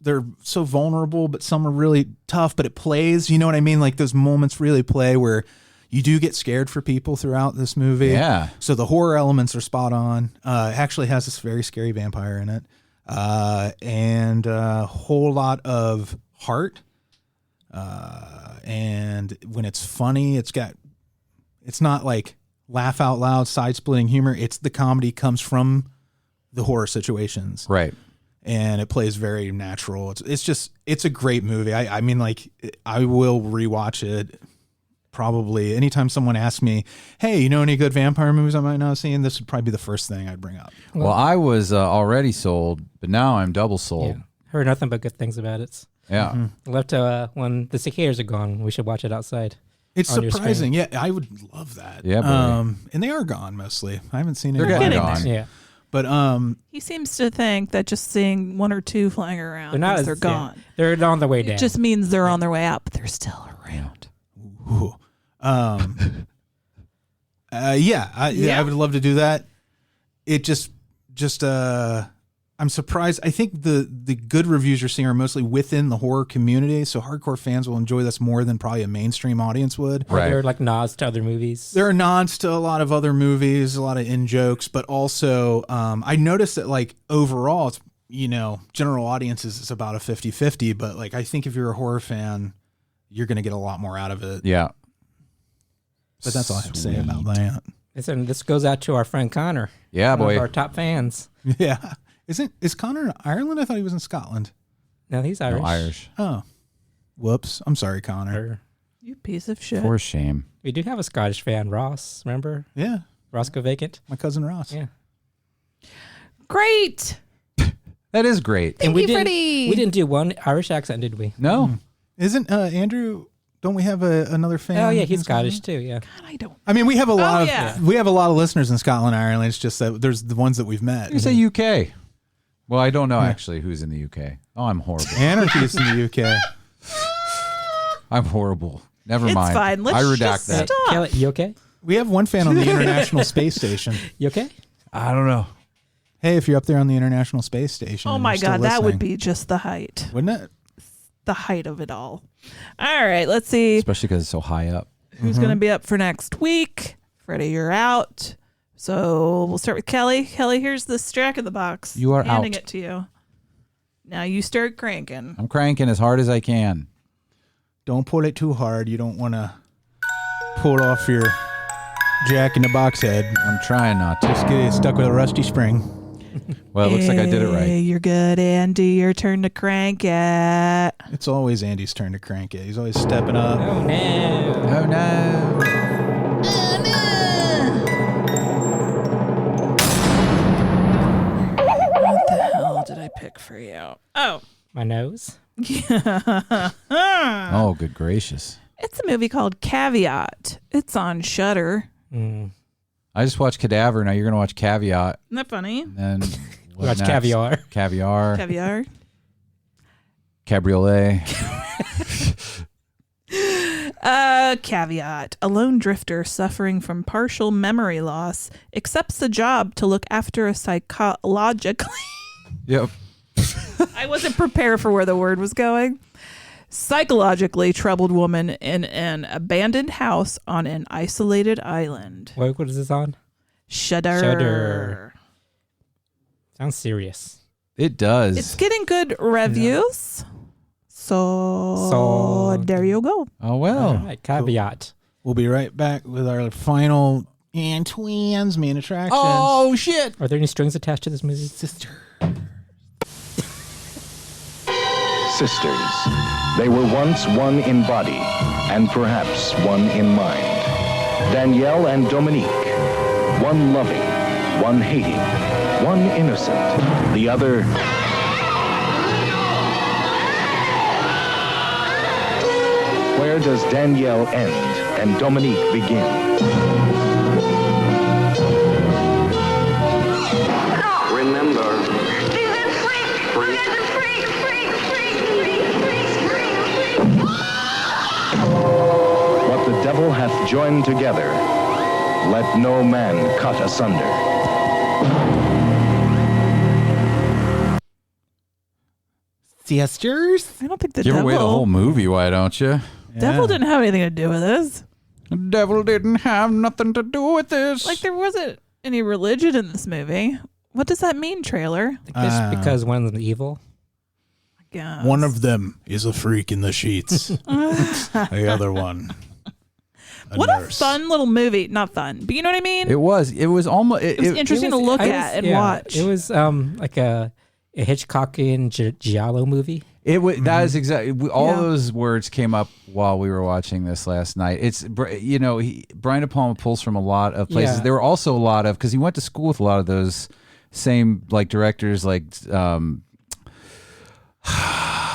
they're so vulnerable, but some are really tough. But it plays. You know what I mean? Like, those moments really play where you do get scared for people throughout this movie. Yeah. So the horror elements are spot on. It actually has this very scary vampire in it. And a whole lot of heart. And when it's funny, it's not like laugh out loud, side splitting humor. It's the comedy comes from the horror situations. Right. And it plays very natural. It's a great movie. I mean, like, I will rewatch it. Probably anytime someone asks me, hey, you know any good vampire movies I might not have seen, this would probably be the first thing I'd bring up. Well, I was already sold, but now I'm double sold. Yeah. Heard nothing but good things about it. Yeah. Mm-hmm. Left to when the cicadas are gone, we should watch it outside. It's surprising. Yeah, I would love that. Yeah, and they are gone mostly. I haven't seen it. They're getting gone. Yeah. But he seems to think that just seeing one or two flying around means they're gone. Yeah. They're on their way down. It just means they're on their way out, but they're still around. Ooh. I would love to do that. It just I'm surprised. I think the good reviews you're seeing are mostly within the horror community, so hardcore fans will enjoy this more than probably a mainstream audience would. Right. There are like nods to other movies. There are nods to a lot of other movies, a lot of in-jokes, but also I noticed that, like, overall, it's, general audiences is about a 50-50, but, like, I think if you're a horror fan, you're going to get a lot more out of it. Yeah. But that's all I have to say about that. And this goes out to our friend Connor. Yeah, boy. One of our top fans. Yeah. Is Connor in Ireland? I thought he was in Scotland. No, he's Irish. No, Irish. Oh. Whoops. I'm sorry, Connor. You piece of shit. For shame. We do have a Scottish fan, Ross, remember? Yeah. Roscoe Vacant. My cousin Ross. Yeah. Great. That is great. Thank you, Freddy. We didn't do one Irish accent, did we? No. Isn't Andrew... Don't we have another fan? Oh yeah, he's Scottish too. Yeah. God, I don't. I mean, we have a lot of listeners in Scotland, and Ireland. It's just that there's the ones that we've met. You say UK. Well, I don't know actually who's in the UK. Oh, I'm horrible. Anarchy's in the UK. I'm horrible. Never It's mind. fine. Let's I redact just that. stop. Kelly, you okay? We have one fan on the International Space Station. You okay? I don't know. Hey, if you're up there on the International Space Station, Oh and my you're still God, that would listening, be just the height. wouldn't it? The height of it all. All right, let's see Especially because it's so high up. who's going to be up for next week. Freddie, you're out. So we'll start with Kelly. Kelly, here's the stack of the box. You are handing out. it to you. Now you start cranking. I'm cranking as hard as I can. Don't pull it too hard. You don't want to pull off your Jack in the Box head. I'm trying not to. Just get stuck with a rusty spring. Well, it looks like I did it right. You're good, Andy. Your turn to crank it. It's always Andy's turn to crank it. He's always stepping up. Oh, no. Oh, no. What the hell did I pick for you? Oh. My nose? Oh, good gracious. It's a movie called Caveat. It's on Shudder. I just watched Cadaver. Now you're going to watch Caveat. Isn't that funny? And Watch Caviar. Caviar. Caviar. Cabriolet. Caveat. A lone drifter suffering from partial memory loss accepts a job to look after a psychologically... Yep. I wasn't prepared for where the word was going. Psychologically troubled woman in an abandoned house on an isolated island. What is this on? Shudder. Sounds serious. It does. It's getting good reviews. So there you go. Oh, well. All right, Caveat. Cool. We'll be right back with our final Aaaand Twiiins main attractions. Oh, shit. Are there any strings attached to this movie? Sisters. They were once one in body, and perhaps one in mind. Danielle and Dominique. One loving, one hating, one innocent, the other... Where does Danielle end and Dominique begin? Remember... What the devil hath joined together, let no man cut asunder. Sisters? I don't think the Give devil... away the whole movie, why don't you? Devil didn't have anything to do with this. The devil didn't have nothing to do with this. Like, there wasn't any religion in this movie. What does that mean, trailer? Because one's evil. Yeah. One of them is a freak in the sheets. The other one. What a fun little movie. Not fun, but you know what I mean? It was almost... It was interesting to look at and watch. It was like a Hitchcockian giallo movie. It was that is exactly all those words came up while we were watching this last night. It's Brian De Palma pulls from a lot of places. Yeah. There were also a lot of because he went to school with a lot of those same like directors like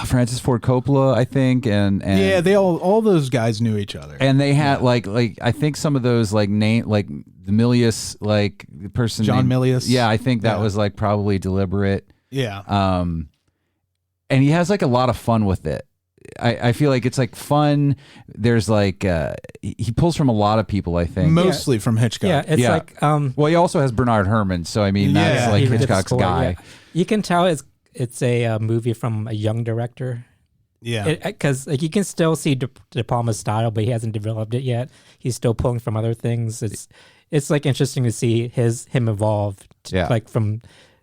Francis Ford Coppola, I think, and yeah, they all those guys knew each other, and they had like I think some of those like name like the Milius like the person John named, Milius. Yeah, I think that was like probably deliberate. Yeah. And he has like a lot of fun with it. I feel like it's like fun. There's like he pulls from a lot of people. I think mostly from Hitchcock. Yeah, it's like well, he also has Bernard Herrmann. So I mean, that's like Hitchcock's guy. Yeah. You can tell it's a movie from a young director. Yeah, because like you can still see De Palma's style, but he hasn't developed it yet. He's still pulling from other things. It's like interesting to see him evolve. Like from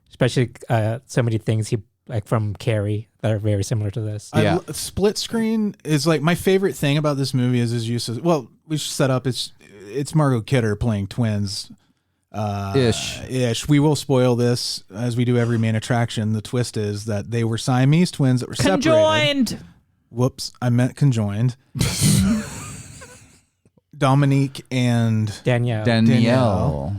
especially so many things he like from Carrie that are very similar to this. Yeah, split screen is like my favorite thing about this movie is his use of. Well, we should set up. It's Margot Kidder playing twins. Ish. We will spoil this as we do every main attraction. The twist is that they were Siamese twins that were conjoined. Separated. Whoops, I meant conjoined. Dominique and Danielle.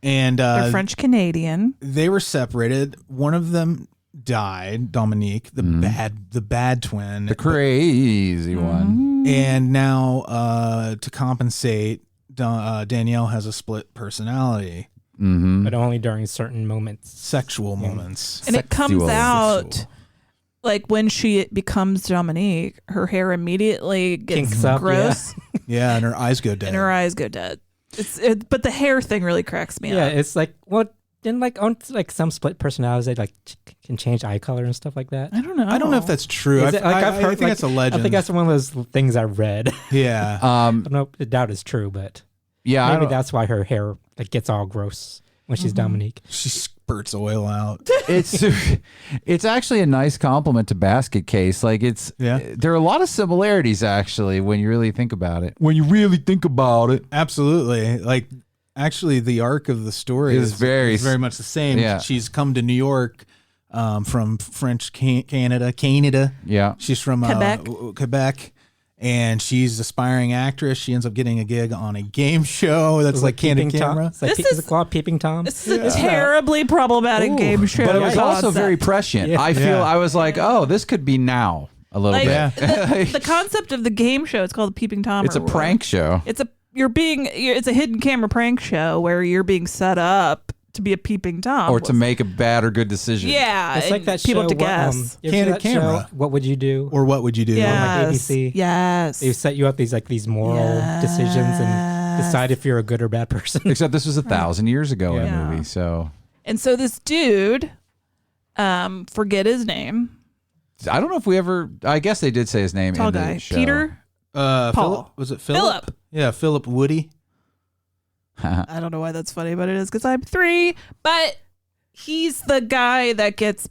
And they're French Canadian. They were separated. One of them died, Dominique, the bad twin, the crazy one. And now to compensate, Danielle has a split personality, but only during certain moments, sexual moments, and it comes out like when she becomes Dominique, her hair immediately gets gross. Yeah, and her eyes go dead. But the hair thing really cracks me up. Yeah, it's like then like some split personalities they like can change eye color and stuff like that. I don't know. I don't know if that's true. I've heard, I think that's a legend. I think that's one of those things I read. Yeah. I don't know. I doubt it's true, but yeah, maybe that's why her hair like gets all gross when she's Dominique. She spurts oil out. It's actually a nice compliment to Basket Case. Like there are a lot of similarities actually when you really think about it. Absolutely. Like Actually, the arc of the story is very much the same. Yeah. She's come to New York from French Canada. Yeah. She's from Quebec. And she's an aspiring actress. She ends up getting a gig on a game show that's like Candid Camera. Is it called Peeping Tom? This is a terribly problematic game show. But it was also very prescient. Yeah. I was like, oh, this could be now a little bit. The concept of the game show, it's called Peeping Tom. It's a prank show. It's a hidden camera prank show where you're being set up to be a peeping Tom. Or to make a bad or good decision. Yeah. It's like that people show. have to guess. Candid Camera. What would you do? Or what would you do? Yes. On like ABC. Yes. They set you up these moral decisions and decide if you're a good or bad person. Except this was 1,000 years ago in the movie, so. And so this dude, forget his name. I don't know if we ever, I guess they did say his name Tall in the guy. show. Peter? Paul. Philip. Was it Philip? Philip. Yeah, Philip Woody. I don't know why that's funny, but it is because I'm 3. But he's the guy that gets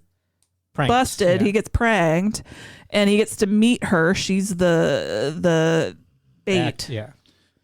busted. Yeah. He gets pranked, and he gets to meet her. She's the bait. Yeah.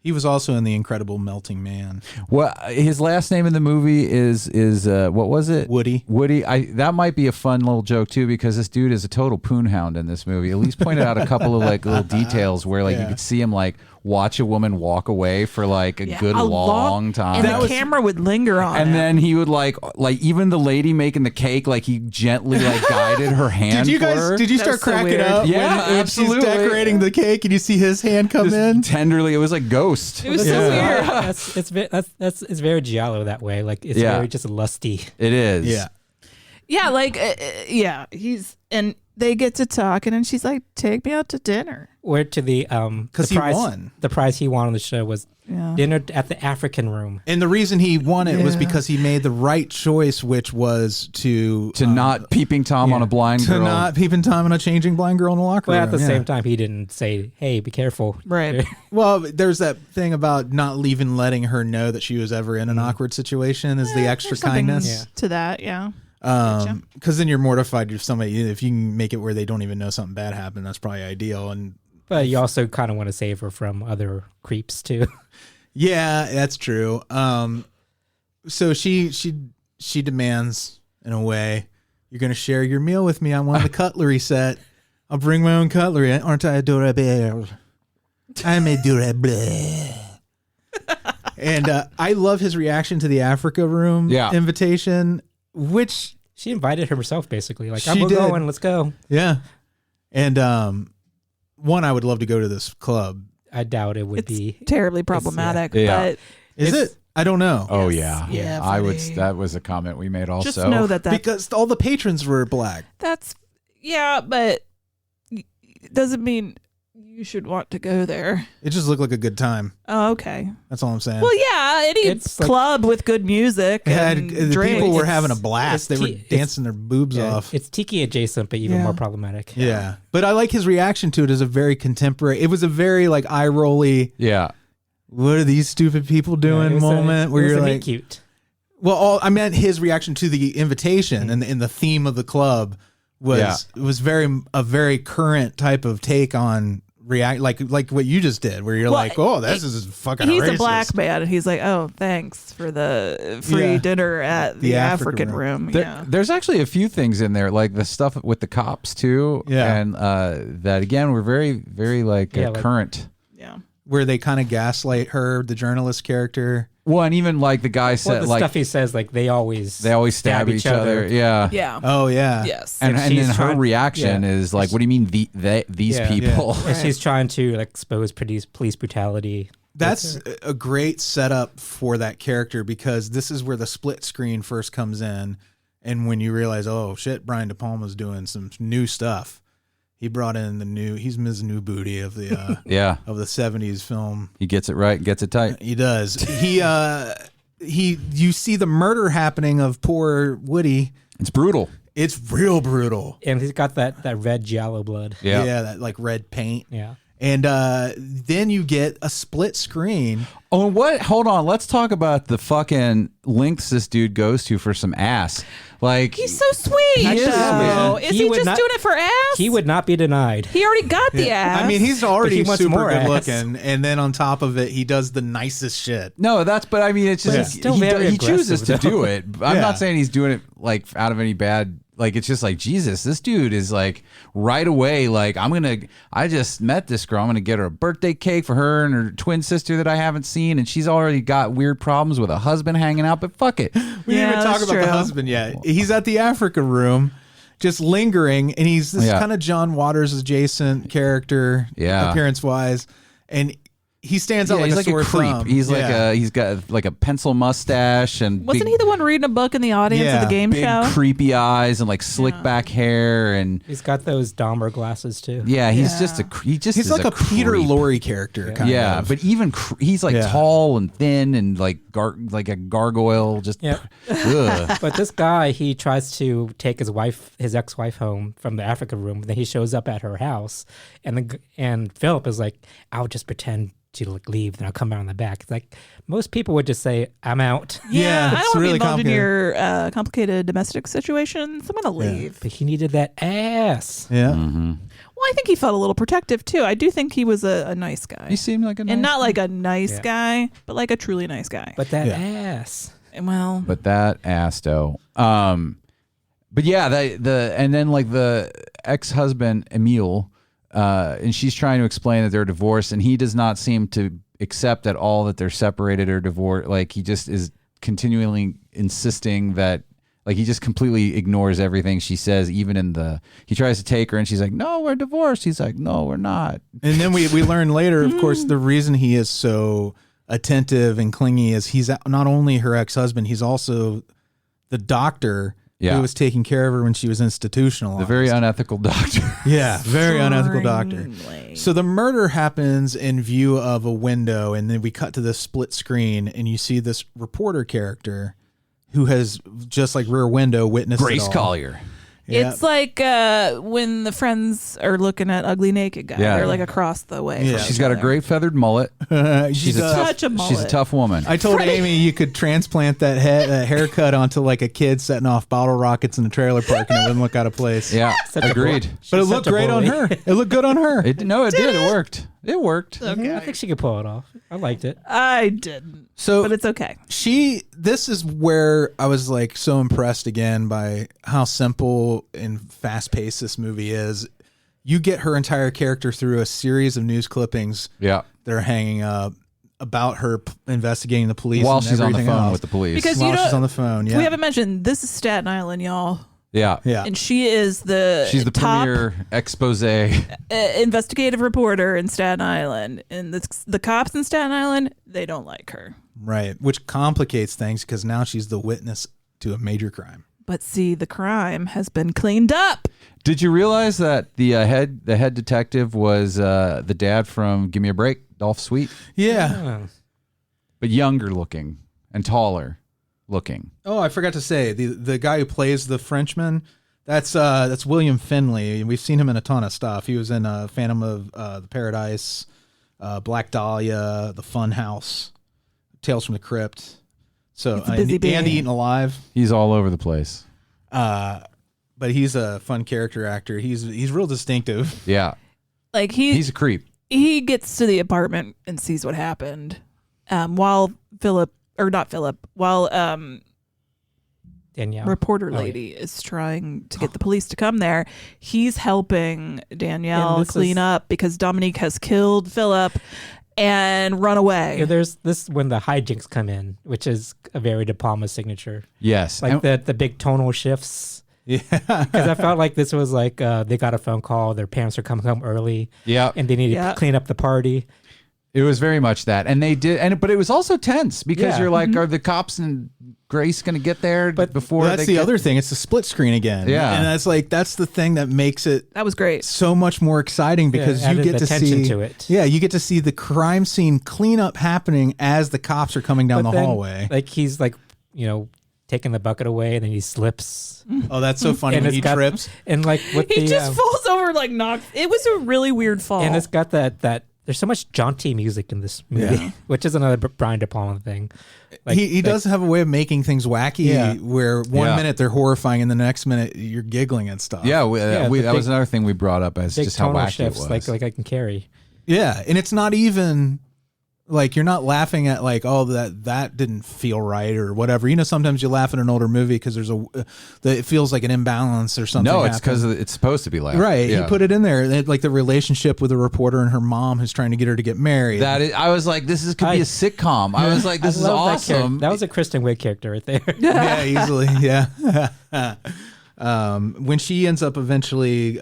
He was also in The Incredible Melting Man. Well, his last name in the movie is what was it? Woody. That might be a fun little joke too, because this dude is a total poonhound in this movie. Elise pointed out a couple of like little details where you could see him like watch a woman walk away for like a good long time, and the camera would linger on and him. then he would like even the lady making the cake, like he gently like guided her hand. Did you start cracking up? Yeah, when absolutely. She's decorating the cake and you see his hand come in tenderly. It was like Ghost. It was so weird. It's very giallo that way. Like it's very just lusty. It is. Yeah, like he's and they get to talking, and she's like, "Take me out to dinner." Where to the because he won. The prize he won on the show was dinner at the African Room. And the reason he won it was because he made the right choice, which was to not peeping Tom on a blind girl. To not peeping Tom on a changing blind girl in the locker room. But at the same time, he didn't say, "Hey, be careful." Right. Well, there's that thing about not even letting her know that she was ever in an awkward situation is the extra kindness to that. Yeah. Because then you're mortified if you can make it where they don't even know something bad happened, that's probably ideal. But you also kind of want to save her from other creeps too. Yeah, that's true. So she demands, in a way, you're going to share your meal with me. I want the cutlery set. I'll bring my own cutlery. Aren't I adorable? I'm adorable. And I love his reaction to the Africa Room invitation, which she invited herself basically. Like, I'm going, let's go. Yeah. And one, I would love to go to this club. I doubt it would be terribly problematic. But is it? I don't know. Oh yeah. I would. That was a comment we made also. Just know that because all the patrons were black. But it doesn't mean you should want to go there. It just looked like a good time. Oh, okay. That's all I'm saying. Well, yeah, any club with good music and drinks. People were having a blast. They were dancing their boobs off. It's tiki adjacent, but even more problematic. Yeah. But I like his reaction to it as a very contemporary. It was a very like eye rolly. Yeah. What are these stupid people doing moment where you're like cute. Well, I meant his reaction to the invitation and in the theme of the club was a very current type of take on react like what you just did, where you're like, oh, this is fucking he's racist. A black man, and he's like, oh, thanks for the free dinner at the African room. There's actually a few things in there, like the stuff with the cops too, and that again were very, very current. Yeah, where they kind of gaslight her, the journalist character. Well, and even like the guy said, the stuff he says, like they always stab each other. Yeah. Yeah. Oh yeah. Yes. And then her reaction is like, "What do you mean these people?" Yeah. And she's trying to expose police brutality. That's a great setup for that character, because this is where the split screen first comes in, and when you realize, oh shit, Brian De Palma's doing some new stuff. He brought in he's Ms. New Booty of the of the 70s film. He gets it right, gets it tight. He does. You see the murder happening of poor Woody. It's brutal. It's real brutal. And he's got that red giallo blood. Yeah, that like red paint. Yeah. And then you get a split screen. Oh, and what? Hold on. Let's talk about the fucking lengths this dude goes to for some ass. Like, he's so sweet. He is he just doing it for ass? He would not be denied. He already got the ass. I mean, he's already super good ass. looking, and then on top of it, he does the nicest shit. No, but I mean, it's just still very he chooses to aggressive, do it. I'm Yeah. not saying he's doing it like out of any bad. Like, it's just like, Jesus, this dude is like right away. Like, I just met this girl. I'm going to get her a birthday cake for her and her twin sister that I haven't seen. And she's already got weird problems with a husband hanging out. But fuck it. We didn't even talk about the husband yet. He's at the Africa room, just lingering. And he's this kind of John Waters adjacent character, appearance wise. And he stands out like he's a sore creep. thumb. He's he's got like a pencil mustache and wasn't he the one reading a book in the audience of the game big show? Creepy eyes and like slick back hair, and he's got those Dahmer glasses too. Yeah, he's just he's like a Peter Lorre character. Kind of. But even he's like tall and thin and like like a gargoyle. Just But this guy, he tries to take his ex-wife home from the Africa room. Then he shows up at her house, and Philip is like, "I'll just pretend to leave, then I'll come out on the back." It's like most people would just say, "I'm out." Yeah, I don't want to be involved in your complicated domestic situation. So I'm gonna leave. But he needed that ass. Yeah. Mm-hmm. Well, I think he felt a little protective too. I do think he was a nice guy. He seemed like a nice and not guy. like a nice guy, but like a truly nice guy. But that ass. Well, but that ass though. But yeah, and then like the ex-husband Emile. And she's trying to explain that they're divorced, and he does not seem to accept at all that they're separated or divorced. Like, he just is continually insisting that, like, he just completely ignores everything she says. Even he tries to take her, and she's like, "No, we're divorced." He's like, "No, we're not." And then we learn later, of course, the reason he is so attentive and clingy is he's not only her ex-husband, he's also the doctor who was taking care of her when she was institutionalized. The very unethical doctor. Yeah, very unethical doctor. So the murder happens in view of a window, and then we cut to this split screen, and you see this reporter character who has just like Rear Window witnessed Grace it all. Collier. Yeah. it's like when the friends are looking at Ugly Naked Guy. Yeah. They're like across the way. from She's each got a other. great feathered mullet. She's such a mullet. She's a tough woman. I told Amy you could transplant that haircut onto like a kid setting off bottle rockets in a trailer park and it wouldn't look out of place. Yeah, agreed. But it looked great on her. It looked good on her. It did. It worked. It worked. Okay. I think she could pull it off. I liked it. I didn't. So, but it's okay. This is where I was like so impressed again by how simple and fast paced this movie is. You get her entire character through a series of news clippings. Yeah. That are hanging up about her investigating the police while and she's on the everything phone else. with the police. Because while she's on the phone. Yeah. We haven't mentioned this is Staten Island, y'all. Yeah. Yeah. And she is she's the top premier expose. investigative reporter in Staten Island. And the cops in Staten Island, they don't like her. Right. Which complicates things because now she's the witness to a major crime. But see, the crime has been cleaned up. Did you realize that the head detective was the dad from Give Me a Break, Dolph Sweet? Yeah. But younger looking and taller looking. Oh, I forgot to say the guy who plays the Frenchman. That's William Finley. We've seen him in a ton of stuff. He was in Phantom of the Paradise, Black Dahlia, The Fun House, Tales from the Crypt. So and Eaten Alive. He's all over the place. But he's a fun character actor. He's real distinctive. Yeah. Like he's a creep. He gets to the apartment and sees what happened. While Danielle, reporter lady, is trying to get the police to come there. He's helping Danielle clean up because Dominique has killed Philip and run away. Yeah, there's this when the hijinks come in, which is a very De Palma signature. Yes. Like the big tonal shifts. Yeah. Because I felt like this was like they got a phone call, their parents are coming home early. Yeah. And they need to clean up the party. It was very much that. And they did, but it was also tense because you're like, are the cops and Grace going to get there before that's the other thing. It's a split screen again. Yeah. And that's the thing that makes it that was great. So much more exciting because you get to see to it. Yeah, you get to see the crime scene cleanup happening as the cops are coming down the hallway. Like he's like, taking the bucket away, and then he slips. Oh, that's so funny when he trips. And like with he just falls over, like knocks. It was a really weird fall. And it's got that. There's so much jaunty music in this movie, which is another Brian De Palma thing. Like, he does have a way of making things wacky, where one minute they're horrifying and the next minute you're giggling and stuff. Yeah, that was another thing we brought up as just how wacky shifts, it was. Like I can carry. Yeah, and it's not even like you're not laughing at like, oh, that didn't feel right or whatever. You know, sometimes you laugh at an older movie because there's it feels like an imbalance or something. No, it's because it's supposed to be like right. Yeah. He put it in there, like the relationship with the reporter and her mom who's trying to get her to get married. I was like, this could be a sitcom. I was like, this is awesome. That was a Kristen Wiig character right there. Yeah, easily. Yeah. When she ends up eventually.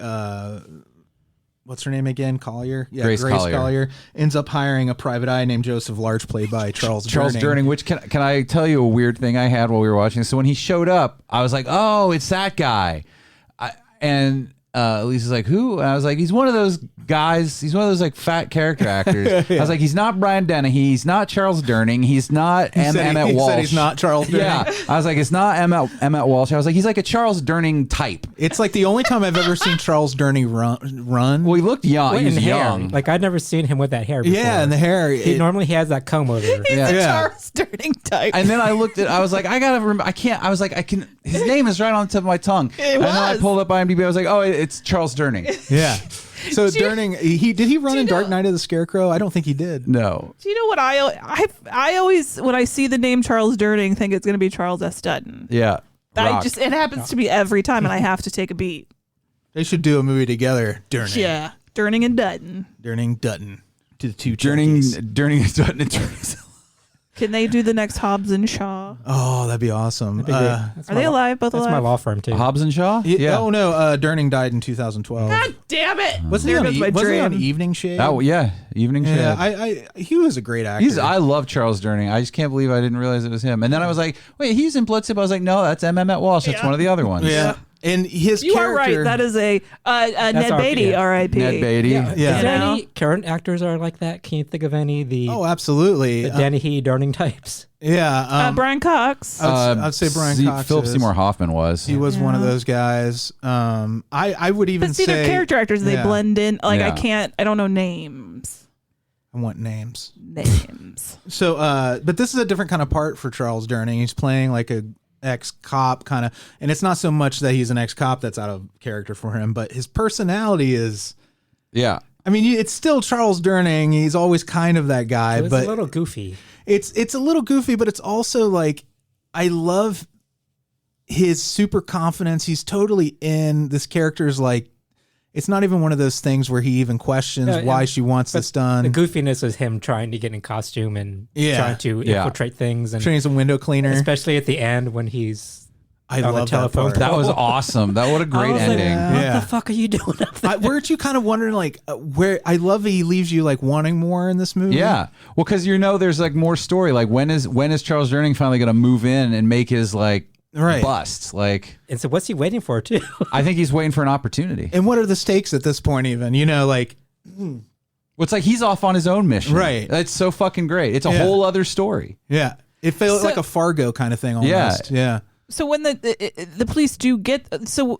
What's her name again? Collier? Yeah, Grace Collier ends up hiring a private eye named Joseph Large, played by Charles Durning. Which can I tell you a weird thing I had while we were watching? So when he showed up, I was like, oh, it's that guy. And Alisa's like, who? And I was like, he's one of those guys. He's one of those like fat character actors. I was like, he's not Brian Dennehy. He's not Charles Durning. He's not Emmett Walsh. He said he's not Charles Durning. Yeah. I was like, it's not Emmett Walsh. I was like, he's like a Charles Durning type. It's like the only time I've ever seen Charles Durning run. Well, he looked young. He was young. Like I'd never seen him with that hair before. Yeah, and the hair. He normally has that comb over. He's a Charles Durning type. And then I looked at. I was like, I gotta remember. I can't. I was like, I can. His name is right on the tip of my tongue. And then I pulled up IMDb. I was like, oh, it's Charles Durning. Yeah. So Durning, did he run in Dark Knight of the Scarecrow? I don't think he did. No. Do you know what I always, when I see the name Charles Durning, think it's going to be Charles S. Dutton. Yeah. It happens to me every time, and I have to take a beat. They should do a movie together. Durning. Yeah. Durning and Dutton. Durning, Dutton. To the two Durning and Dutton and Durning. Can they do the next Hobbs and Shaw? Oh, that'd be awesome. Are they alive? Both alive? That's my law firm too. Hobbs and Shaw? Yeah. Oh no, Durning died in 2012. God damn it! Wasn't he on Evening Shade? Oh yeah, Evening Shade. Yeah, he was a great actor. I love Charles Durning. I just can't believe I didn't realize it was him. And then I was like, wait, he's in Bloodship. I was like, no, that's Emmett Walsh. That's one of the other ones. Yeah. And his you character... are right. That is a Ned Beatty, R.I.P. Ned Beatty. Yeah. Is there any current actors are like that? Can you think of any? Oh, absolutely. The Dennehy, Durning types. Yeah. Brian Cox. I'd say Brian Cox. Philip Seymour Hoffman was. He was one of those guys. I would even say... they're character actors. They blend in. Like, I don't know names. I want names. So, but this is a different kind of part for Charles Durning. He's playing like a ex-cop kind of, and it's not so much that he's an ex-cop that's out of character for him, but his personality is, I mean, it's still Charles Durning. He's always kind of that guy, so but a little goofy. It's a little goofy, but it's also like, I love his super confidence. He's totally in. This character's like, it's not even one of those things where he even questions why she wants this done. The goofiness is him trying to get in costume and trying to infiltrate things. And training some window cleaner. Especially at the end when he's on the telephone. That was awesome. That what a great ending. Like, what the fuck are you doing up there? Weren't you kind of wondering like where? I love that he leaves you like wanting more in this movie. Yeah. Well, because there's like more story. Like when is Charles Durning finally going to move in and make his like bust? Like, and so what's he waiting for too? I think he's waiting for an opportunity. And what are the stakes at this point? Even like, well, it's like he's off on his own mission. Right. That's so fucking great. It's a whole other story. Yeah. It felt like a Fargo kind of thing almost. Yeah. So when the police do get, the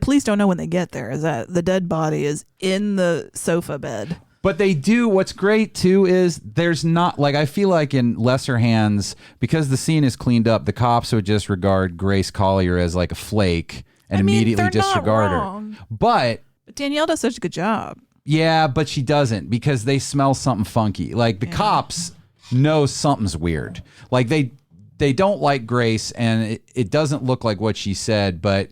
police don't know when they get there is that the dead body is in the sofa bed. But they do. What's great too is there's not like, I feel like in lesser hands, because the scene is cleaned up, the cops would just regard Grace Collier as like a flake and immediately disregard her. But Danielle does such a good job. Yeah, but she doesn't, because they smell something funky. Like the cops know something's weird. Like they don't like Grace, and it doesn't look like what she said, but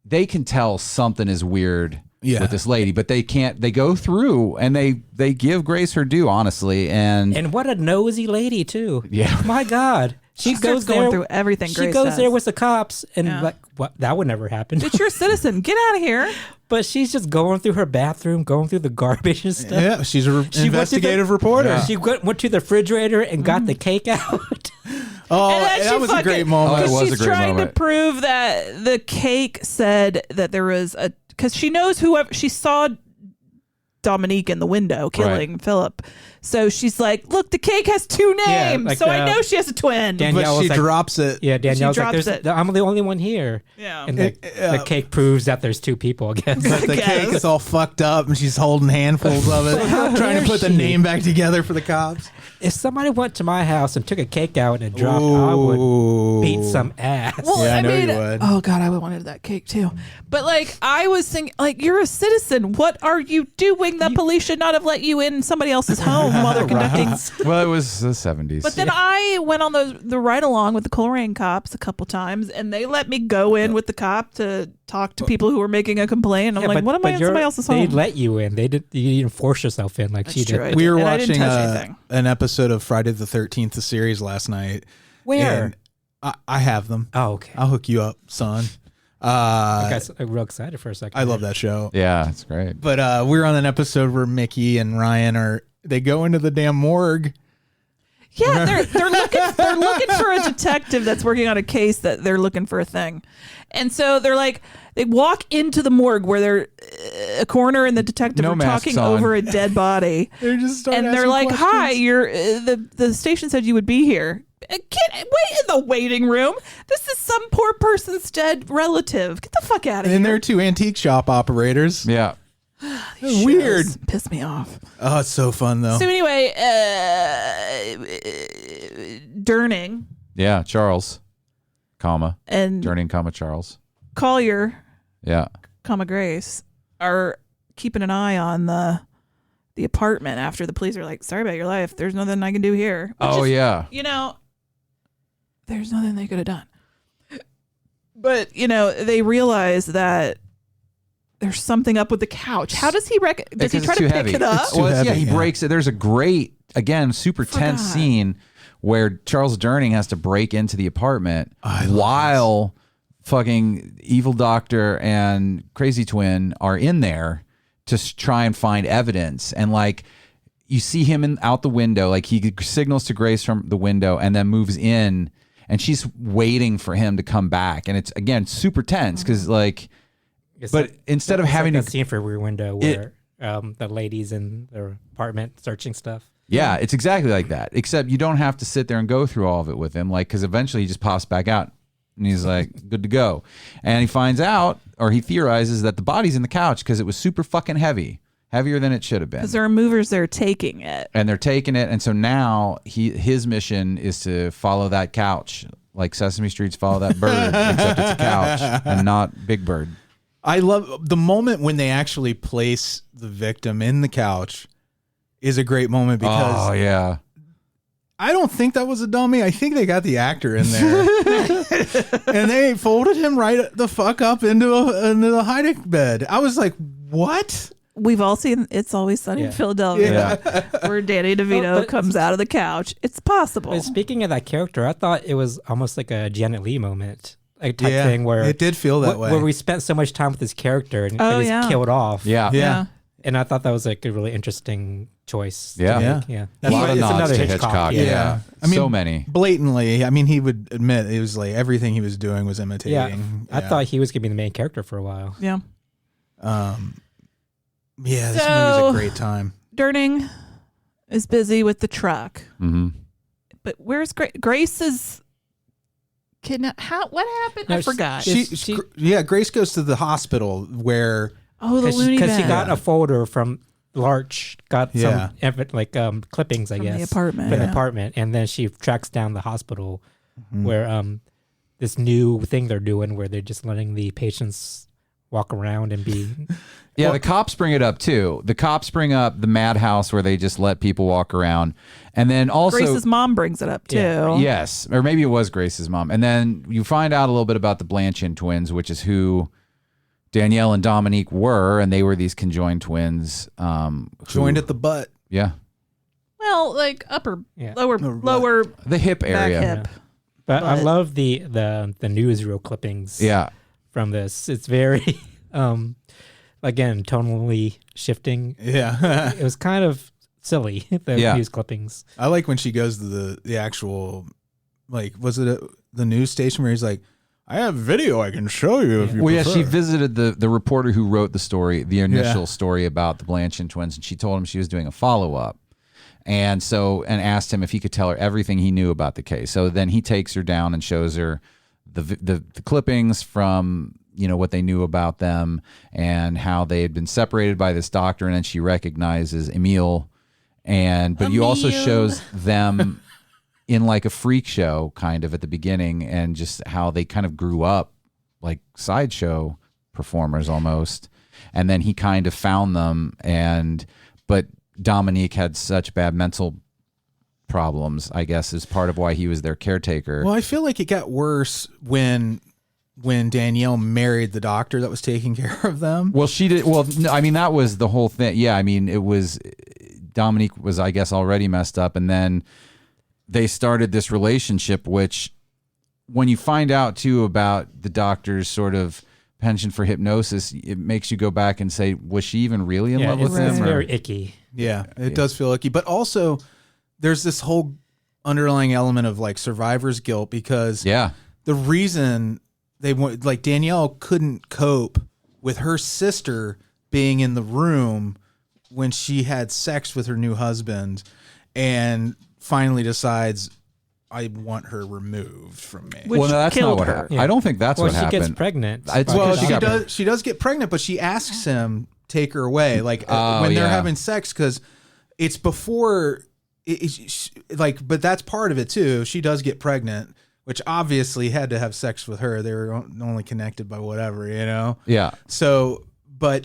they can tell something is weird with this lady, but they can't. They go through and they give Grace her due, honestly, and what a nosy lady too. Yeah, my God, she goes going through everything. She goes there with the cops, and like, what? That would never happen. It's your citizen. Get out of here. But she's just going through her bathroom, going through the garbage and stuff. Yeah, she's an investigative reporter. Yeah. She went to the refrigerator and got the cake out. Oh, that was a great moment. She's trying to prove that the cake said that there was a... Because she knows whoever... She saw Dominique in the window killing Philip. So she's like, look, the cake has two names. like so I know she has a twin. But she drops it. Yeah, Danielle's like, drops it. I'm the only one here. Yeah. And the cake proves that there's two people, I guess. But the cake is all fucked up and she's holding handfuls of it, trying to put the name back together for the cops. If somebody went to my house and took a cake out and it dropped, I would beat some ass. Well, Yeah, I know mean, you would. Oh God, I wanted that cake too. But like, I was thinking, like, you're a citizen. What are you doing? The police should not have let you in somebody else's home while they're conducting. Well, it was the 70s. But then I went on the ride along with the Kombrinck cops a couple times, and they let me go in with the cop to talk to people who were making a complaint. I'm like, what am I in somebody else's home? They let you in. You didn't force yourself in like she did. We were watching an episode of Friday the 13th, the series last night. Where? I have them. Oh, okay. I'll hook you up, son. I got real excited for a second. I love that show. Yeah, it's great. But we're on an episode where Mickey and Ryan they go into the damn morgue. Yeah, they're looking for a detective that's working on a case that they're looking for a thing. And so they walk into the morgue where they're a coroner and the detective are talking over a dead body. They're just and they're like, questions. "Hi, you're the station said you would be here. Wait in the waiting room. This is some poor person's dead relative. Get the fuck out of here." And they're two antique shop operators. Yeah. Weird. Piss me off. Oh, it's so fun though. So anyway, Durning. Yeah, Charles, and Durning, Charles. Collier. Yeah. Grace are keeping an eye on the apartment after the police are like, "Sorry about your life. There's nothing I can do here." Yeah. There's nothing they could have done. But, they realize that there's something up with the couch. How does he does he try to pick it up? He breaks it. There's a great, again, super tense scene where Charles Durning has to break into the apartment while fucking evil doctor and crazy twin are in there to try and find evidence. And you see him out the window, he signals to Grace from the window and then moves in, and she's waiting for him to come back. And it's, again, super tense because but instead of having a scene for Rear Window where the ladies in their apartment searching stuff. Yeah, it's exactly like that. Except you don't have to sit there and go through all of it with him, because eventually he just pops back out and he's like, good to go. And he finds out, or he theorizes, that the body's in the couch because it was super fucking heavy, heavier than it should have been. Because there are movers there taking it, and they're taking it, and so now his mission is to follow that couch, like Sesame Street's follow that bird, except it's a couch and not Big Bird. I love the moment when they actually place the victim in the couch is a great moment because I don't think that was a dummy. I think they got the actor in there and they folded him right the fuck up into the hiding bed. I was like, what? We've all seen It's Always Sunny in Philadelphia, where Danny DeVito comes out of the couch. It's possible. But speaking of that character, I thought it was almost like a Janet Leigh moment. Type thing where it did feel that way, where we spent so much time with this character and he's killed off. Yeah. And I thought that was like a really interesting choice. Yeah. That's a lot of nods to Hitchcock. Yeah. I mean, so many. Blatantly. I mean, he would admit it was like everything he was doing was imitating. Yeah. I thought he was going to be the main character for a while. Yeah. This movie was a great time. Durning is busy with the truck. Mm-hmm. But where's Grace is what happened? I forgot. Grace goes to the hospital where the loony bin. Because he got a folder from Larch, got some clippings, I guess, the apartment. From the apartment, and then she tracks down the hospital where this new thing they're doing where they're just letting the patients walk around and be. Yeah, the cops bring it up too. The cops bring up the madhouse where they just let people walk around. And then also Grace's mom brings it up too. Yes. Or maybe it was Grace's mom. And then you find out a little bit about the Blanching Twins, which is who Danielle and Dominique were, and they were these conjoined twins. Joined at the butt. Yeah. Well, like lower the hip area. Hip. But I love the newsreel clippings. Yeah. From this. It's very again, tonally shifting. Yeah. It was kind of silly, the news clippings. I like when she goes to the actual, was it the news station where he's like, I have video I can show you if you prefer. She visited the reporter who wrote the story, the initial story about the Blanching Twins, and she told him she was doing a follow-up. And asked him if he could tell her everything he knew about the case. So then he takes her down and shows her the clippings from, what they knew about them and how they had been separated by this doctor. And then she recognizes Emil. But he also shows them in like a freak show kind of at the beginning, and just how they kind of grew up like sideshow performers almost. And then he kind of found them, but Dominique had such bad mental problems, I guess, is part of why he was their caretaker. Well, I feel like it got worse when Danielle married the doctor that was taking care of them. Well, she did. Well, no, I mean, that was the whole thing. Yeah, I mean, it was, Dominique was, I guess, already messed up, and then they started this relationship, which when you find out too about the doctor's sort of penchant for hypnosis, it makes you go back and say, was she even really in love with him? It's very icky. Yeah, it does feel icky. But also, there's this whole underlying element of like survivor's guilt, because the reason Danielle couldn't cope with her sister being in the room when she had sex with her new husband, and finally decides, I want her removed from me. Well, no, that's not what happened. I don't think that's what happened. She gets pregnant. She does get pregnant, but she asks him take her away, when they're having sex, because it's before. But that's part of it too. She does get pregnant, which obviously had to have sex with her. They were only connected by whatever, Yeah. So, but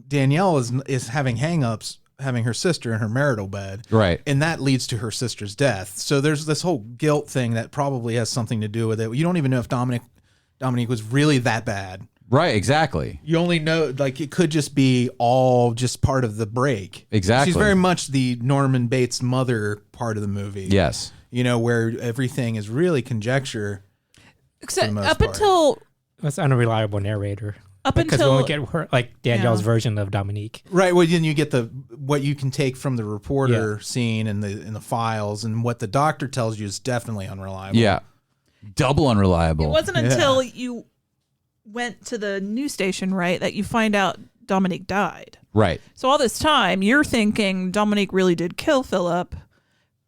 Danielle is having hangups, having her sister in her marital bed. Right. And that leads to her sister's death. So there's this whole guilt thing that probably has something to do with it. You don't even know if Dominique was really that bad. Right, exactly. You only know, it could just be all just part of the break. Exactly. She's very much the Norman Bates mother part of the movie. Yes. Where everything is really conjecture. Except up until... That's unreliable narrator. Because we only get her, Danielle's version of Dominique. Right. Well, then you get what you can take from the reporter scene and in the files, and what the doctor tells you is definitely unreliable. Yeah. Double unreliable. It wasn't until you went to the news station, right, that you find out Dominique died. Right. So all this time, you're thinking Dominique really did kill Philip,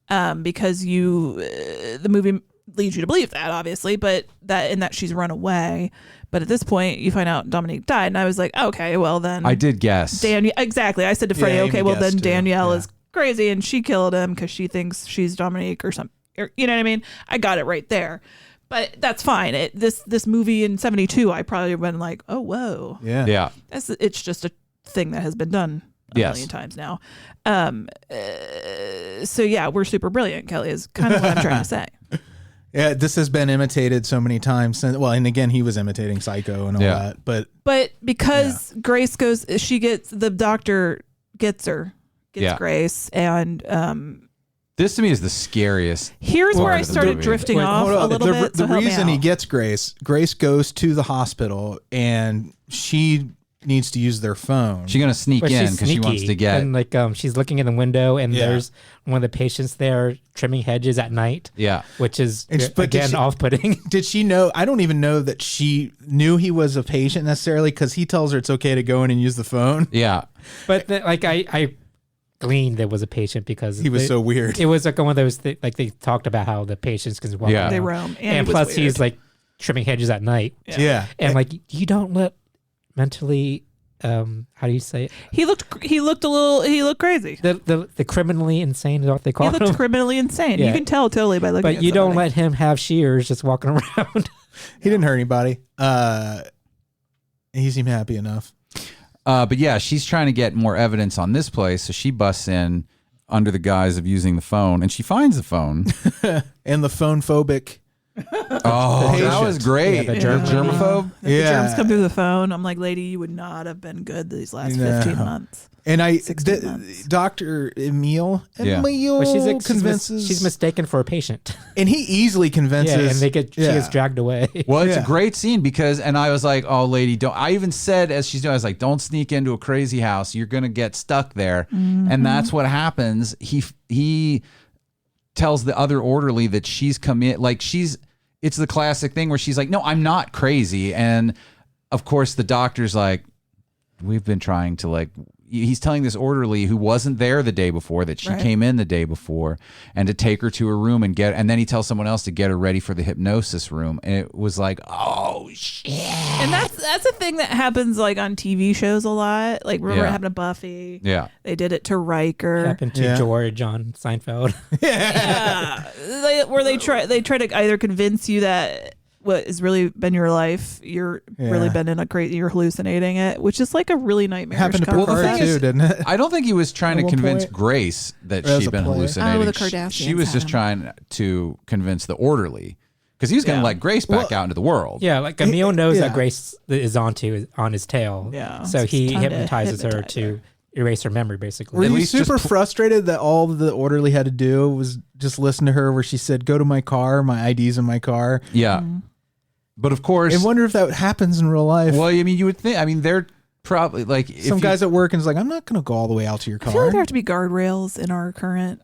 because the movie leads you to believe that, obviously, but that she's run away. But at this point, you find out Dominique died, and I was like, okay, well then. I did guess. Exactly. I said to Freddie, okay, well then too. Danielle is crazy, and she killed him because she thinks she's Dominique or something. You know what I mean? I got it right there. But that's fine. This movie in 1972, I probably would have been like, oh, whoa. Yeah. Yeah. It's just a thing that has been done a million times now. So yeah, we're super brilliant, Kelly, is kind of what I'm trying to say. Yeah, this has been imitated so many times. And again, he was imitating Psycho and all that. But because Grace the doctor gets Grace, and this to me is the scariest. Here's where I started drifting off a little bit. The reason he gets Grace goes to the hospital, and she needs to use their phone. She's gonna sneak in because she wants to get. And she's looking in the window, and there's one of the patients there trimming hedges at night. Yeah, which is again off-putting. Did she know? I don't even know that she knew he was a patient necessarily, because he tells her it's okay to go in and use the phone. Yeah, but I gleaned there was a patient because he was so weird. It was like one of those they talked about how the patients can walk around. They roam, and plus he's like trimming hedges at night. Yeah. And you don't let mentally how do you say it? He looked crazy. The criminally insane is what they call him. He looked criminally insane. You can tell totally by looking at But you don't let him have shears just walking around. He didn't hurt anybody. He seemed happy enough. But yeah, she's trying to get more evidence on this place, so she busts in under the guise of using the phone, and she finds the phone. And the phone phobic. Oh, that was great. The germaphobe. The germs come through the phone. I'm like, lady, you would not have been good these last 15 months. And Dr. Emil convinces she's mistaken for a patient, and he easily convinces. And she gets dragged away. Well, it's a great scene because, and I was like, oh, lady, don't. I even said as she's doing, I was like, don't sneak into a crazy house. You're gonna get stuck there, and that's what happens. He tells the other orderly that she's come in, it's the classic thing where she's like, no, I'm not crazy, and of course the doctor's like, we've been trying to he's telling this orderly who wasn't there the day before that she came in the day before, and to take her to her room and then he tells someone else to get her ready for the hypnosis room. And it was like, oh shit. And that's a thing that happens like on TV shows a lot. Like remember it happened to Buffy. Yeah. They did it to Riker. Happened to George on Seinfeld. Where they try to either convince you that what has really been your life, you're really been in a crazy, you're hallucinating it, which is like a really nightmarish happened to Picard too, didn't it? I don't think he was trying to convince Grace that she'd been hallucinating. Oh, the Kardashians she was just trying to convince the orderly, because he was going to let Grace back out into the world. Yeah, like Emil knows that Grace is on his tail. Yeah. So he hypnotizes her to erase her memory, basically. Were you super frustrated that all the orderly had to do was just listen to her where she said, go to my car, my ID's in my car? Yeah. But of course, I wonder if that happens in real life. Well, I mean, you would think. I mean, they're probably like some guys at work and is like, I'm not going to go all the way out to your car. I feel like there have to be guardrails in our current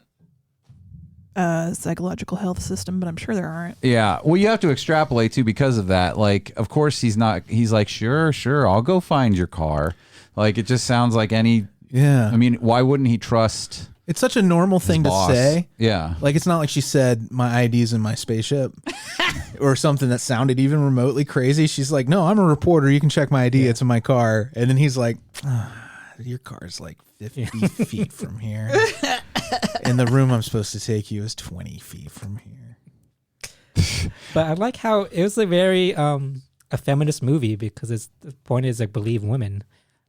psychological health system, but I'm sure there aren't. Yeah. Well, you have to extrapolate too because of that. Like, of course, he's like, sure, I'll go find your car. Like, it just sounds like any. Yeah. I mean, why wouldn't he trust? It's such a normal thing to say. Yeah. Like, it's not like she said, my ID's in my spaceship or something that sounded even remotely crazy. She's like, no, I'm a reporter. You can check my ID. It's in my car. And then he's like, your car's like 50 feet from here. And the room I'm supposed to take you is 20 feet from here. But I like how it was a very a feminist movie, because the point is like believe women.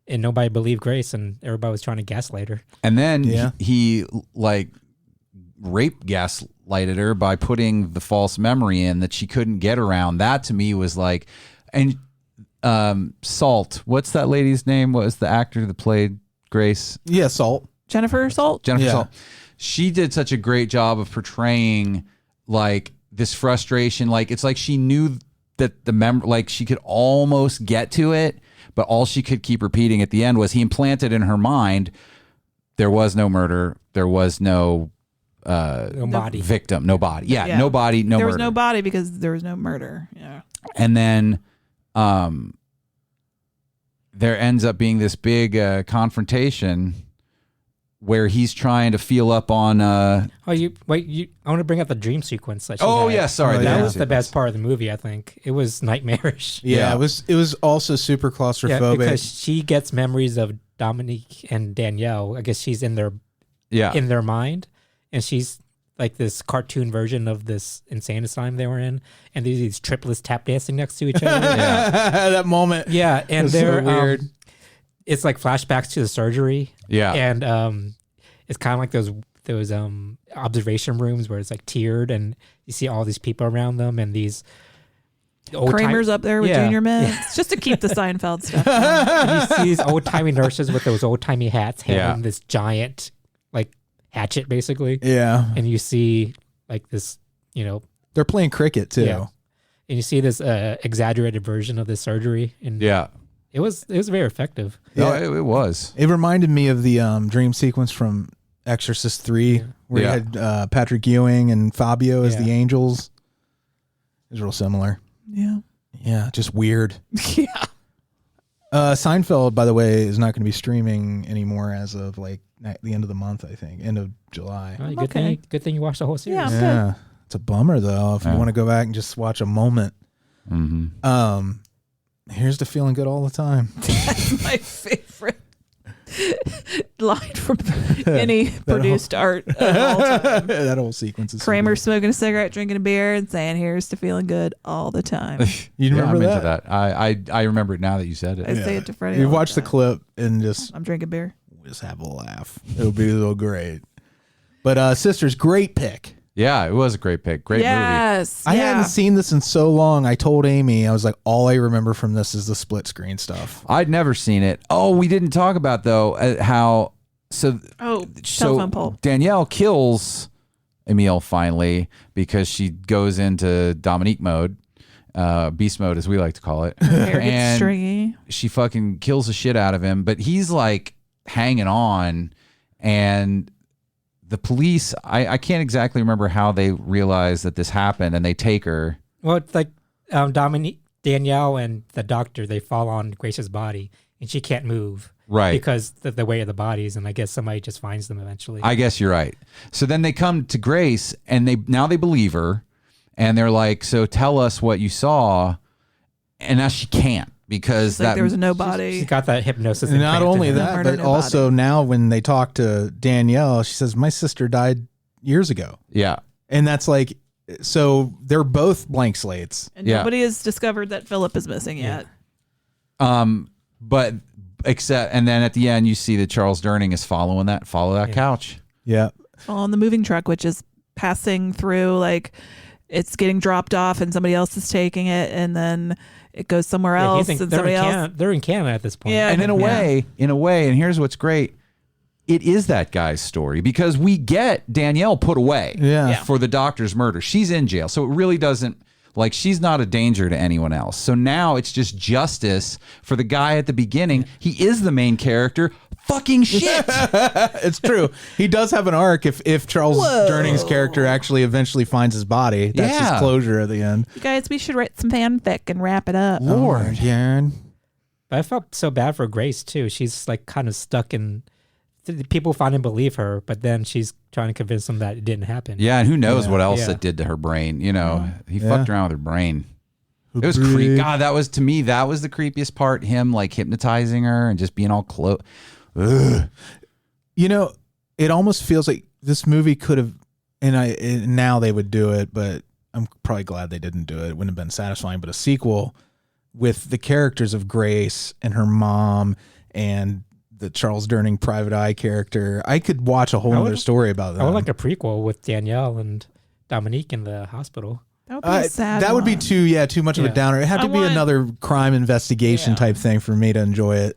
And nobody believed Grace, and everybody was trying to gaslight her. And then he like rape gaslighted her by putting the false memory in that she couldn't get around. That to me was like, and Salt, what's that lady's name? What was the actor that played Grace? Yeah, Salt. Jennifer Salt. Salt. She did such a great job of portraying like this frustration. Like, it's like she knew that like she could almost get to it, but all she could keep repeating at the end was he implanted in her mind there was no murder, there was no body, victim, no body. Yeah, no body, no murder. There was no body because there was no murder. Yeah. And then there ends up being this big confrontation where he's trying to feel up on. I want to bring up the dream sequence. That that was the best part of the movie. I think it was nightmarish. Yeah, it was also super claustrophobic because she gets memories of Dominique and Danielle. I guess she's in their mind, and she's like this cartoon version of this insane asylum they were in, and these triplets tap dancing next to each other. That moment. Yeah, and they're so weird. It's like flashbacks to the surgery. Yeah. And it's kind of like those observation rooms where it's like tiered, and you see all these people around them, and these Kramer's up there with junior mints just to keep the Seinfeld stuff. And you see these old-timey nurses with those old-timey hats handling this giant like hatchet basically. Yeah. And you see like this, they're playing cricket too. Yeah. And you see this exaggerated version of this surgery, and it was very effective. Yeah, it was. It reminded me of the dream sequence from Exorcist 3 where you had Patrick Ewing and Fabio as the angels. It was real similar. Yeah. Yeah, just weird. Yeah. Seinfeld, by the way, is not going to be streaming anymore as of like the end of the month, I think. End of July. Oh, good thing you watched the whole series. Yeah. It's a bummer though if you want to go back and just watch a moment. Mm-hmm. Here's to feeling good all the time. That's my favorite line from any produced art of all time. That whole sequence is Kramer smoking a cigarette, drinking a beer, and saying, "Here's to feeling good all the time." You remember I'm that? Into that. I remember it now that you said it. I say it to Freddy. You watch the clip and I'm drinking beer. Just have a laugh. It'll be so great. But Sisters, great pick. Yeah, it was a great pick. Great movie. Yes. I hadn't seen this in so long. I told Amy, I was like, all I remember from this is the split screen stuff. I'd never seen it. Oh, we didn't talk about though how telephone pole. Danielle kills Emil finally because she goes into Dominique mode, beast mode as we like to call it. Hair gets stringy. She fucking kills the shit out of him, but he's like hanging on, and the police, I can't exactly remember how they realize that this happened, and they take her. Well, it's like Danielle and the doctor, they fall on Grace's body, and she can't move. Right. Because the way of the bodies, and I guess somebody just finds them eventually. I guess you're right. So then they come to Grace, and they believe her, and they're like, so tell us what you saw. And now she can't, because there was no body. She got that hypnosis. And not only that, but also now when they talk to Danielle, she says, my sister died years ago. Yeah. And that's like, so they're both blank slates. And nobody has discovered that Philip is missing yet. But except, and then at the end, you see that Charles Durning is follow that couch. Yeah. On the moving truck, which is passing through, like it's getting dropped off and somebody else is taking it, and then it goes somewhere else, and somebody else. They're in Canada at this point. Yeah. And in a way, and here's what's great. It is that guy's story, because we get Danielle put away for the doctor's murder. She's in jail. So it really doesn't, like, she's not a danger to anyone else. So now it's just justice for the guy at the beginning. He is the main character. Fucking shit. It's true. He does have an arc if Charles Durning's character actually eventually finds his body. That's his closure at the end. You guys, we should write some fanfic and wrap it up. Lord. Yeah. But I felt so bad for Grace, too. She's like kind of stuck in... People finally believe her, but then she's trying to convince them that it didn't happen. Yeah, and who knows what else it did to her brain. You know, he fucked around with her brain. It was creepy. God, that was, to me, that was the creepiest part. Him, like, hypnotizing her and just being all close. You know, it almost feels like this movie could have, and now they would do it, but I'm probably glad they didn't do it. It wouldn't have been satisfying, but a sequel with the characters of Grace and her mom and the Charles Durning private eye character. I could watch a whole other story about that. I would like a prequel with Danielle and Dominique in the hospital. That would be a sad That would be too much of a downer. It had to be another crime investigation type thing for me to enjoy it.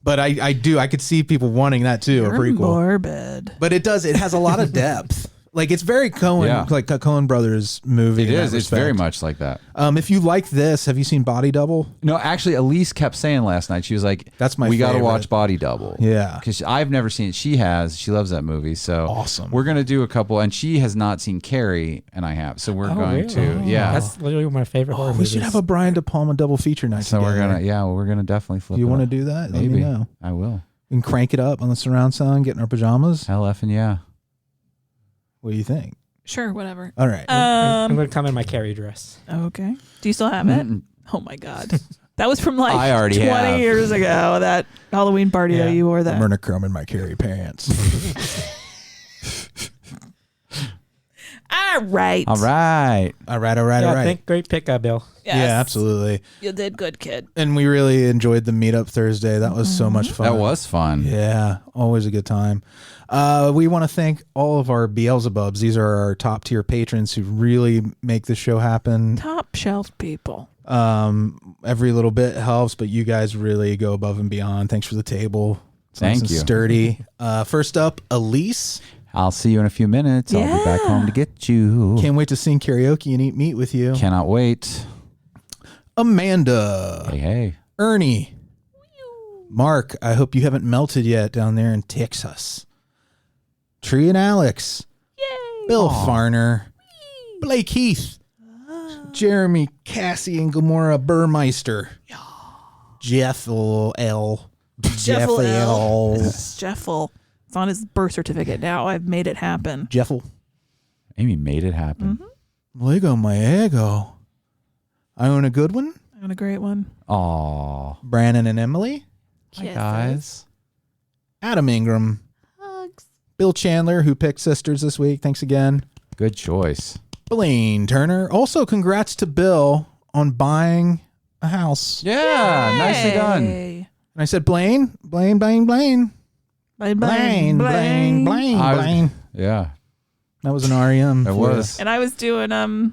But I could see people wanting that too. You're a prequel. Morbid. But it has a lot of depth. Like, it's very Coen, like a Coen Brothers movie. It is. It's very much like that. If you like this, have you seen Body Double? No, actually, Alise kept saying last night, she was like, "That's my we got to favorite. watch Body Double." Yeah. Because I've never seen it. She has. She loves that movie. So awesome. We're going to do a couple, and she has not seen Carrie, and I have. So we're going to. Yeah. That's literally one of my favorite horror movies. We should have a Brian De Palma double feature night So together. we're going to definitely flip Do you it want to up. do that? Maybe. Let me know. I will. We can crank it up on the surround sound, get in our pajamas. Hell effing yeah. What do you think? Sure, whatever. All right. I'm going to come in my Carrie dress. Okay. Do you still have it? Oh my God. That was from like I already 20 have. years ago, that Halloween party that you wore that. I'm going to crumb in my Carrie pants. All right. All right. I think great pick, Bill. Yes. Yeah, absolutely. You did good, kid. And we really enjoyed the meetup Thursday. That was so much fun. That was fun. Yeah, always a good time. We want to thank all of our Beelzebubs. These are our top tier patrons who really make the show happen. Top shelf people. Every little bit helps, but you guys really go above and beyond. Thanks for the table. It's Thank nice you. and sturdy. First up, Elise. I'll see you in a few minutes. I'll be back home to get you. Can't wait to sing karaoke and eat meat with you. Cannot wait. Amanda. Hey. Ernie. Mark, I hope you haven't melted yet down there in Texas. Tree and Alex. Yay. Bill Farner. Blake Heath. Jeremy, Cassie, and Gamora Burmeister. Jeffel L. Jeffel. It's on his birth certificate now. I've made it happen. Jeffel. Amy made it happen. Lego my ego. Iona Goodwin. I own a great one. Aw. Branan and Emily. Hi, guys. Adam Ingram. Hugs. Bill Chandler, who picked Sisters this week. Thanks again. Good choice. Blayne Turner. Also, congrats to Bill on buying a house. Yeah, Yay. nicely done. And I said, Blayne. Blayne. Yeah. That was an REM. It was. And I was doing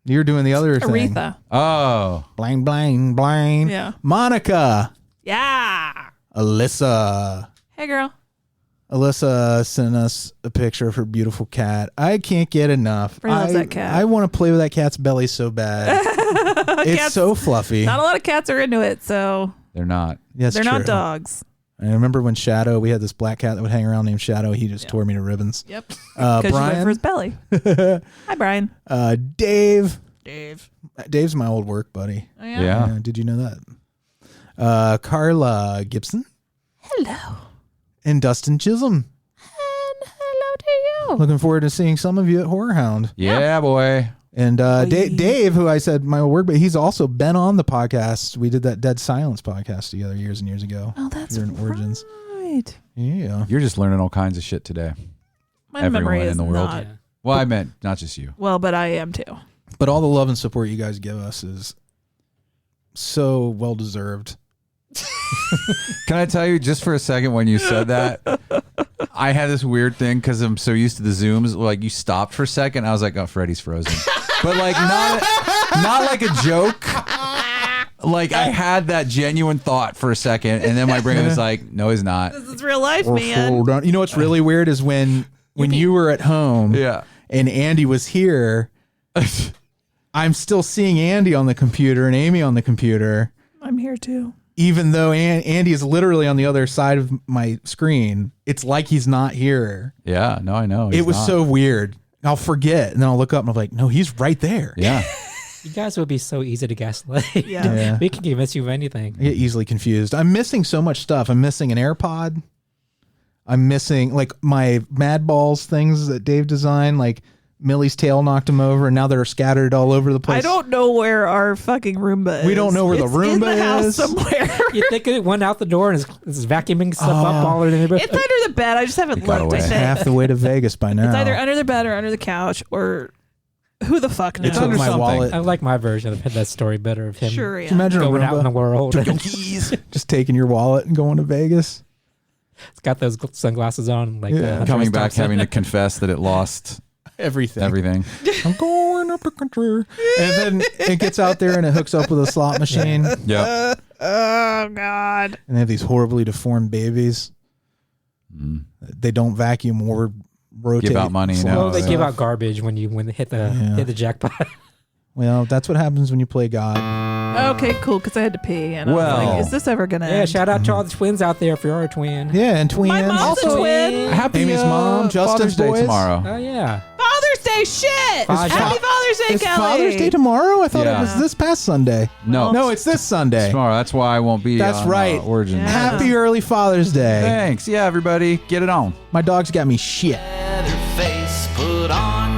You're doing the other thing. Aretha. Oh. Blayne. Yeah. Monica. Yeah. Alyssa. Hey, girl. Alyssa sent us a picture of her beautiful cat. I can't get enough. Bree loves that cat. I want to play with that cat's belly so bad. It's so fluffy. Not a lot of cats are into it, so They're not. Yes, they're not dogs. I remember when Shadow, we had this black cat that would hang around named Shadow. He just tore me to ribbons. Yep. Because you went for his belly. Hi, Brian. Dave. Dave's my old work buddy. Oh, yeah? Did you know that? Carla Gibson. Hello. And Dustin Chisholm. And hello to you. Looking forward to seeing some of you at Horror Hound. Yeah, boy. And Dave, who I said my work, but he's also been on the podcast. We did that Dead Silence podcast together years and years ago. Oh, that's right. Origins. Yeah. You're just learning all kinds of shit today. My Everyone memory is in the world. not. Well, I meant not just you. Well, but I am too. But all the love and support you guys give us is so well deserved. Can I tell you just for a second when you said that, I had this weird thing because I'm so used to the Zooms. Like you stopped for a second, I was like, "Oh, Freddy's frozen," but like not like a joke. Like I had that genuine thought for a second, and then my brain was like, "No, he's not." This is real life, man. You know what's really weird is when you were at home, and Andy was here. I'm still seeing Andy on the computer and Amy on the computer. I'm here too. Even though Andy is literally on the other side of my screen, it's like he's not here. Yeah, no, I know. It was so weird. I'll forget, and then I'll look up and I'm like, no, he's right there. Yeah. You guys would be so easy to gaslight. Yeah. We can convince you of anything. I get easily confused. I'm missing so much stuff. I'm missing an AirPod. I'm missing like my Mad Balls things that Dave designed, like Millie's tail knocked him over, and now they're scattered all over the place. I don't know where our fucking Roomba is. We don't know where the Roomba in the house is. somewhere. You think it went out the door and is vacuuming stuff up all over the neighborhood? It's under the bed. I just haven't looked. I It's think. half the way to Vegas by now. It's either under the bed or under the couch or who the fuck knows. It's under my wallet. I like my version of that story better of him. Sure, yeah. Can you imagine going a out in the Roomba? world. Took your keys. Just taking your wallet and going to Vegas. It's got those sunglasses on, like coming back having to confess that it lost everything. I'm going up the country, and then it gets out there and it hooks up with a slot machine. Yeah. Oh God. And they have these horribly deformed babies. They don't vacuum or rotate. Give out money. Well, they give out garbage when they hit the jackpot. Well, that's what happens when you play God. Okay, cool. Because I had to pee, and I was like, "Is this ever gonna end?" Yeah, shout out to all the twins out there if you're a twin. Yeah, and twins. My mom's a twin. Happy Amy's mom, Justin's Father's Day boys. tomorrow. Oh yeah. Father's Day shit. Happy Father's Day, Is Kelly. Father's Day tomorrow? I thought Yeah. it was this past Sunday. No, it's this Sunday. tomorrow. That's why I won't be. That's on, right. Origins. Yeah. Happy early Father's Day. Thanks. Yeah, everybody, get it on. My dog's got me shit. Face put on